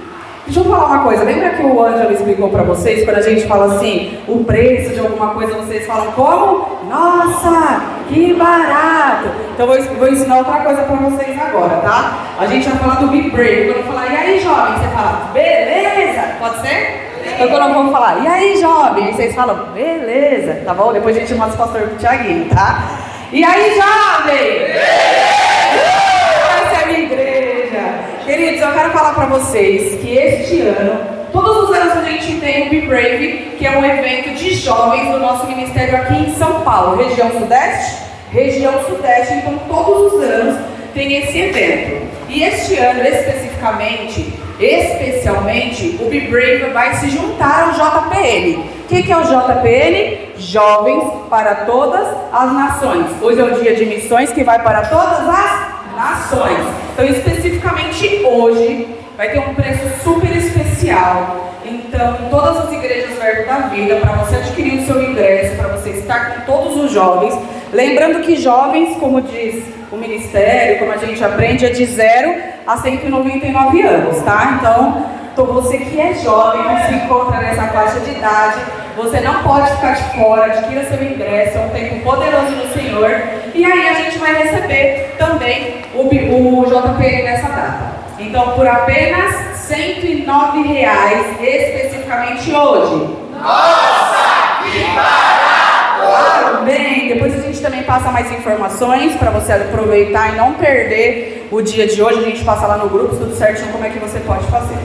Deixa eu falar uma coisa, lembra que o Ângelo explicou para vocês, quando a gente fala assim, o preço de alguma coisa, vocês falam como? Nossa, que barato! Então eu vou ensinar outra coisa para vocês agora, tá? A gente vai falar do Be Brave. Quando eu falar, e aí jovem, você fala, beleza, pode ser? Então quando eu vou falar, e aí jovem, vocês falam, beleza, tá bom? Depois a gente mostra o pastor pro Thiaguinho, tá? E aí jovem! Essa é a minha igreja. Queridos, eu quero falar para vocês que este ano, todos os anos a gente tem o Be Brave, que é um evento de jovens do nosso ministério aqui em São Paulo, região sudeste? Região sudeste, então todos os anos tem esse evento. E este ano, especialmente, o Be Brave vai se juntar ao JPN. O que é o JPN? Jovens para Todas as Nações. Hoje é o dia de missões que vai para todas as nações. Então, especificamente hoje, vai ter um preço super especial. Então, em todas as igrejas Verbo da Vida, para você adquirir o seu ingresso, para você estar com todos os jovens. Lembrando que jovens, como diz o ministério, como a gente aprende, é de 0 a 199 anos, tá? Então você que é jovem, que se encontra nessa faixa de idade, você não pode ficar de fora, adquira seu ingresso, é um tempo poderoso no Senhor. E aí a gente vai receber também o JPN nessa data. Então, por apenas R$109, especificamente hoje. Nossa, que barato! Amém! Depois a gente também passa mais informações para você aproveitar e não perder o dia de hoje. A gente passa lá no grupo, tudo certinho, como é que você pode fazer.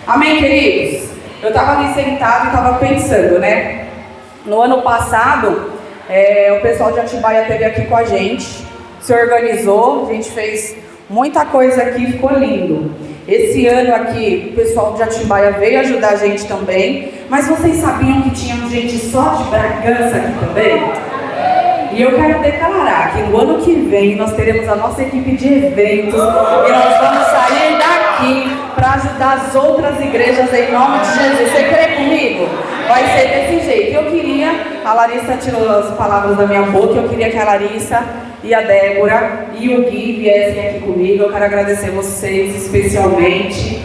Amém, queridos? Eu estava ali sentado e estava pensando, né? No ano passado, o pessoal de Atibaia esteve aqui com a gente, se organizou, a gente fez muita coisa aqui, ficou lindo. Esse ano aqui, o pessoal de Atibaia veio ajudar a gente também, mas vocês sabiam que tinha gente só de Bragança aqui também? E eu quero declarar que no ano que vem nós teremos a nossa equipe de eventos e nós vamos sair daqui para ajudar as outras igrejas em nome de Jesus. Você crê comigo? Vai ser desse jeito. Eu queria, a Larissa tirou as palavras da minha boca, eu queria que a Larissa e a Débora e o Gui viessem aqui comigo. Eu quero agradecer vocês especialmente.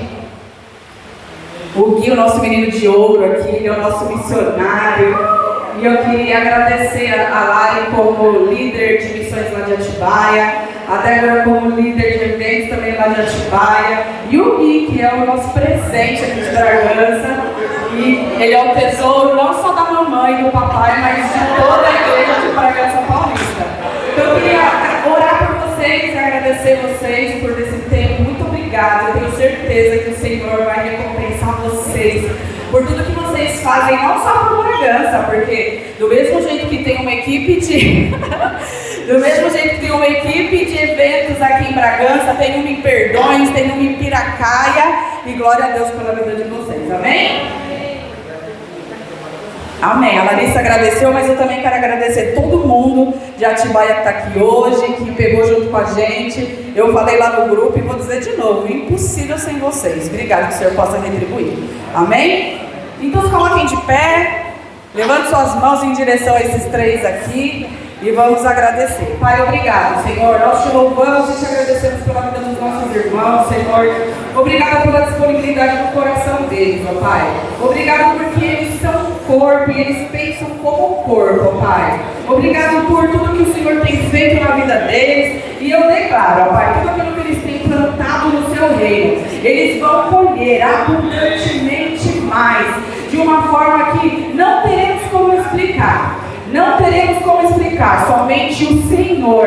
O Gui, o nosso menino de ouro aqui, ele é o nosso missionário. E eu queria agradecer a Lari como líder de missões lá de Atibaia, a Débora como líder de eventos também lá de Atibaia, e o Gui, que é o nosso presente aqui de Bragança. E ele é o tesouro não só da mamãe e do papai, mas de toda a igreja de Bragança Paulista. Então eu queria orar por vocês e agradecer vocês por esse tempo. Muito obrigada. Eu tenho certeza que o Senhor vai recompensar vocês por tudo que vocês fazem, não só por Bragança, porque do mesmo jeito que tem uma equipe de do mesmo jeito que tem uma equipe de eventos aqui em Bragança, tem uma em Perdões, tem uma em Piracaia, e glória a Deus pela vida de vocês, amém? Amém. A Larissa agradeceu, mas eu também quero agradecer todo mundo de Atibaia que está aqui hoje, que pegou junto com a gente. Eu falei lá no grupo e vou dizer de novo, impossível sem vocês. Obrigada, que o Senhor possa retribuir. Amém? Então se coloquem de pé, levante suas mãos em direção a esses três aqui e vamos agradecer. Pai, obrigado, Senhor. Nós te louvamos e te agradecemos pela vida dos nossos irmãos, Senhor. Obrigado pela disponibilidade do coração deles, ó Pai. Obrigado porque eles são corpo e eles pensam como corpo, ó Pai. Obrigado por tudo que o Senhor tem feito na vida deles. E eu declaro, ó Pai, tudo aquilo que eles têm plantado no seu reino, eles vão colher abundantemente mais, de uma forma que não teremos como explicar. Não teremos como explicar, somente o Senhor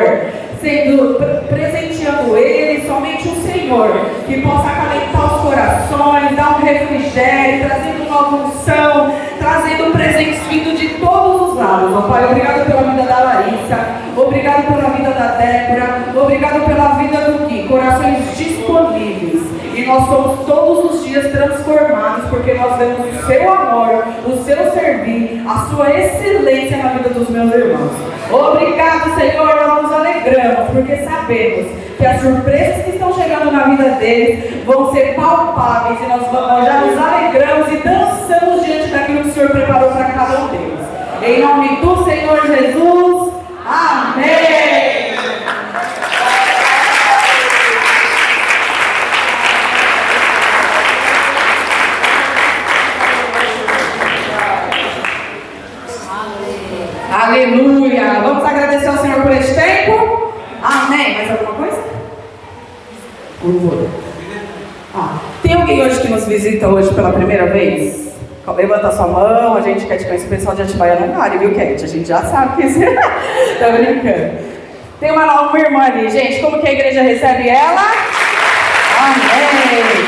sendo presenteando eles, somente o Senhor que possa acalentar os corações, dar um refrigério, trazendo nova unção, trazendo presentes vindo de todos os lados. Ó Pai, obrigado pela vida da Larissa, obrigado pela vida da Débora, obrigado pela vida do Gui, corações disponíveis. E nós somos todos os dias transformados, porque nós vemos o seu amor, o seu servir, a sua excelência na vida dos meus irmãos. Obrigado, Senhor, nós nos alegramos, porque sabemos que as surpresas que estão chegando na vida deles vão ser palpáveis, e nós já nos alegramos e dançamos diante daquilo que o Senhor preparou para cada um deles. Em nome do Senhor Jesus, amém! Aleluia! Vamos agradecer ao Senhor por este tempo? Amém! Mais alguma coisa? Tem alguém hoje que nos visita hoje pela primeira vez? Levanta sua mão, a gente quer te conhecer. O pessoal de Atibaia não vale, viu, Kate? A gente já sabe que você tá brincando. Tem uma nova irmã ali, gente. Como que a igreja recebe ela? Amém!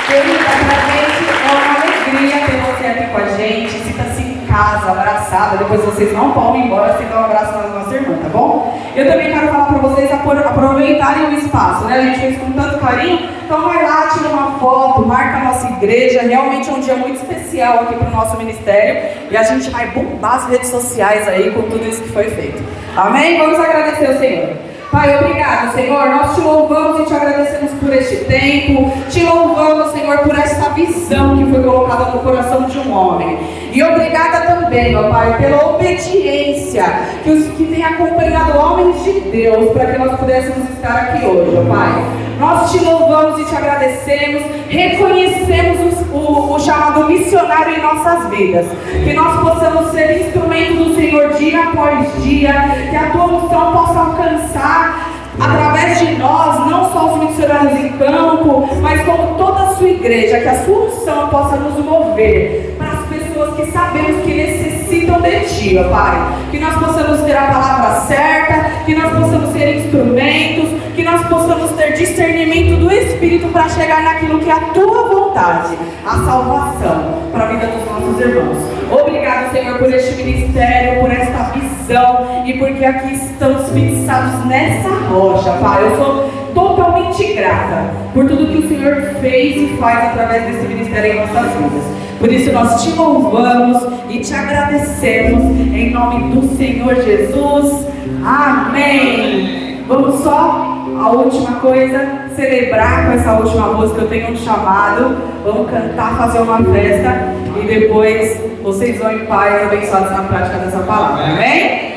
Querida, pra gente é uma alegria ter você aqui com a gente. Sinta-se em casa, abraçada. Depois vocês não podem ir embora sem dar um abraço na nossa irmã, tá bom? Eu também quero falar pra vocês aproveitarem o espaço, né? A gente fez com tanto carinho. Então vai lá, tira uma foto, marca a nossa igreja. Realmente é um dia muito especial aqui pro nosso ministério. E a gente vai bombar as redes sociais aí com tudo isso que foi feito. Amém? Vamos agradecer ao Senhor. Pai, obrigado, Senhor. Nós te louvamos e te agradecemos por este tempo. Te louvamos, Senhor, por esta vida. visão que foi colocada no coração de um homem. E obrigada também, ó Pai, pela obediência que tem acompanhado homens de Deus para que nós pudéssemos estar aqui hoje, ó Pai. Nós te louvamos e te agradecemos, reconhecemos o chamado missionário em nossas vidas, que nós possamos ser instrumento do Senhor dia após dia, que a tua unção possa alcançar através de nós, não só os missionários em campo, mas como toda a sua igreja, que a sua unção possa nos mover para as pessoas que sabemos que necessitam de ti, ó Pai. Que nós possamos ter a palavra certa, que nós possamos ser instrumentos, que nós possamos ter discernimento do Espírito para chegar naquilo que é a tua vontade, a salvação para a vida dos nossos irmãos. Obrigado, Senhor, por este ministério, por esta visão e porque aqui estamos fixados nessa rocha, Pai. Eu sou totalmente grata por tudo que o Senhor fez e faz através desse ministério em nossas vidas. Por isso nós te louvamos e te agradecemos em nome do Senhor Jesus. Amém. Vamos só, a última coisa, celebrar com essa última música. Eu tenho um chamado, vamos cantar, fazer uma festa e depois vocês vão em paz, abençoados na prática dessa palavra. Amém?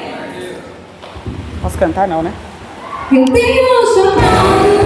Posso cantar não, né? Eu tenho um chamado.